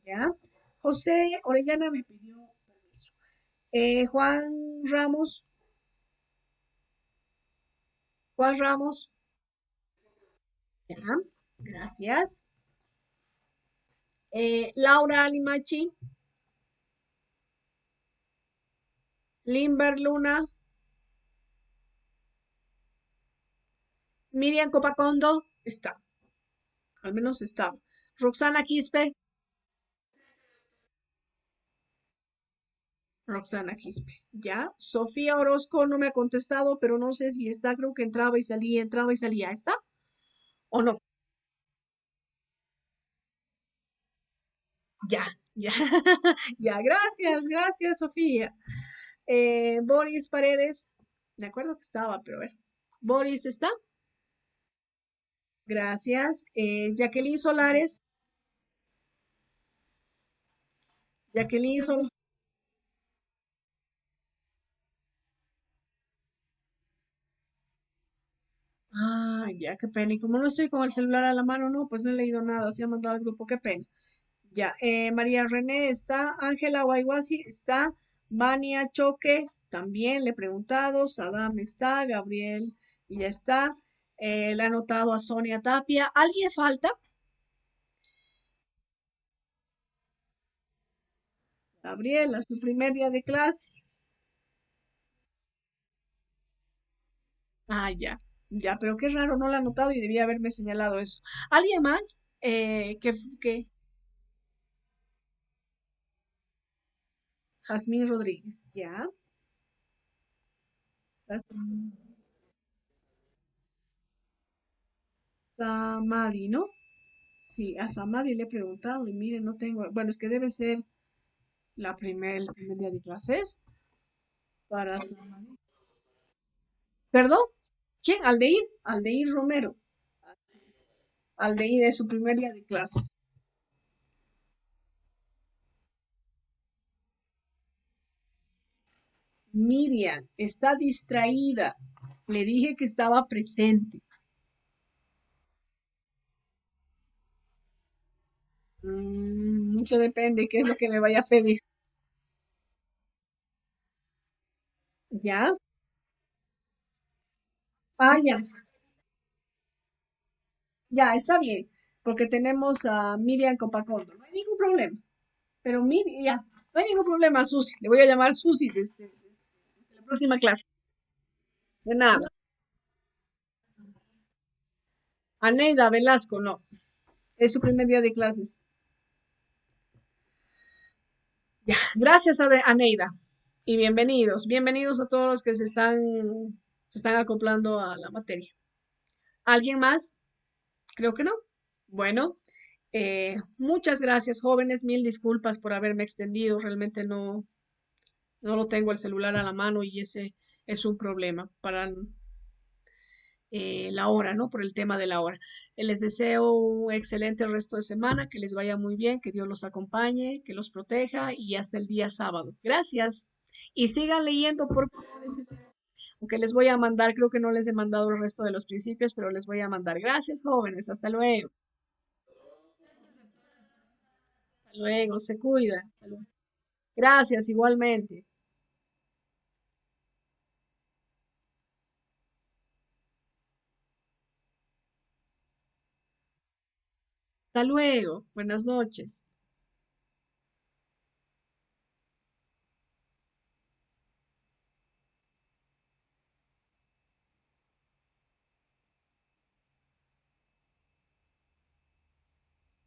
ya. José Orellana me pidió permiso. Juan Ramos, Juan Ramos, ya, gracias. Laura Limachi, Limber Luna, Miriam Copacondo, está, al menos estaba. Roxana Quispe, Roxana Quispe. Ya. Sofía Orozco no me ha contestado, pero no sé si está. Creo que entraba y salía. ¿Está? ¿O no? Ya, ya. Ya, gracias, gracias, Sofía. Boris Paredes. De acuerdo que estaba, pero a ver. Boris está. Gracias. Jacqueline Solares. Jacqueline Solares. Ah, ya, qué pena. Y como no estoy con el celular a la mano, no, pues no he leído nada. Se ha mandado al grupo, qué pena. Ya, María René está, Ángela Guayguasi está, Vania Choque también le he preguntado, Sadam está, Gabriel ya está, le he anotado a Sonia Tapia. ¿Alguien falta? Gabriela, su primer día de clase. Ah, ya, ya, pero qué raro, no lo he anotado y debía haberme señalado eso. ¿Alguien más? Jazmín Rodríguez, ya. Samadi, ¿no? Sí, a Samadi le he preguntado y mire, no tengo, bueno, es que debe ser el primer día de clases para Samadi. ¿Perdón? ¿Quién? Aldeir, Aldeir Romero. Aldeir es su primer día de clases. Miriam está distraída. Le dije que estaba presente. Mucho depende qué es lo que me vaya a pedir. ¿Ya? Ah, ya. Ya, está bien. Porque tenemos a Miriam Copacondo. No hay ningún problema. Pero Miriam, ya. No hay ningún problema, Susi. Le voy a llamar Susi desde la próxima clase. De nada. Aneida Velasco, no. Es su primer día de clases. Ya. Gracias, Aneida. Y bienvenidos. Bienvenidos a todos los que se están acoplando a la materia. ¿Alguien más? Creo que no. Bueno, muchas gracias, jóvenes. Mil disculpas por haberme extendido. Realmente no lo tengo el celular a la mano y ese es un problema para la hora, ¿no? Por el tema de la hora. Les deseo un excelente resto de semana, que les vaya muy bien, que Dios los acompañe, que los proteja y hasta el día sábado. Gracias. Y sigan leyendo, por favor. Aunque les voy a mandar, creo que no les he mandado el resto de los principios, pero les voy a mandar. Gracias, jóvenes. Hasta luego. Hasta luego. Se cuida. Hasta luego. Gracias, igualmente. Hasta luego. Buenas noches.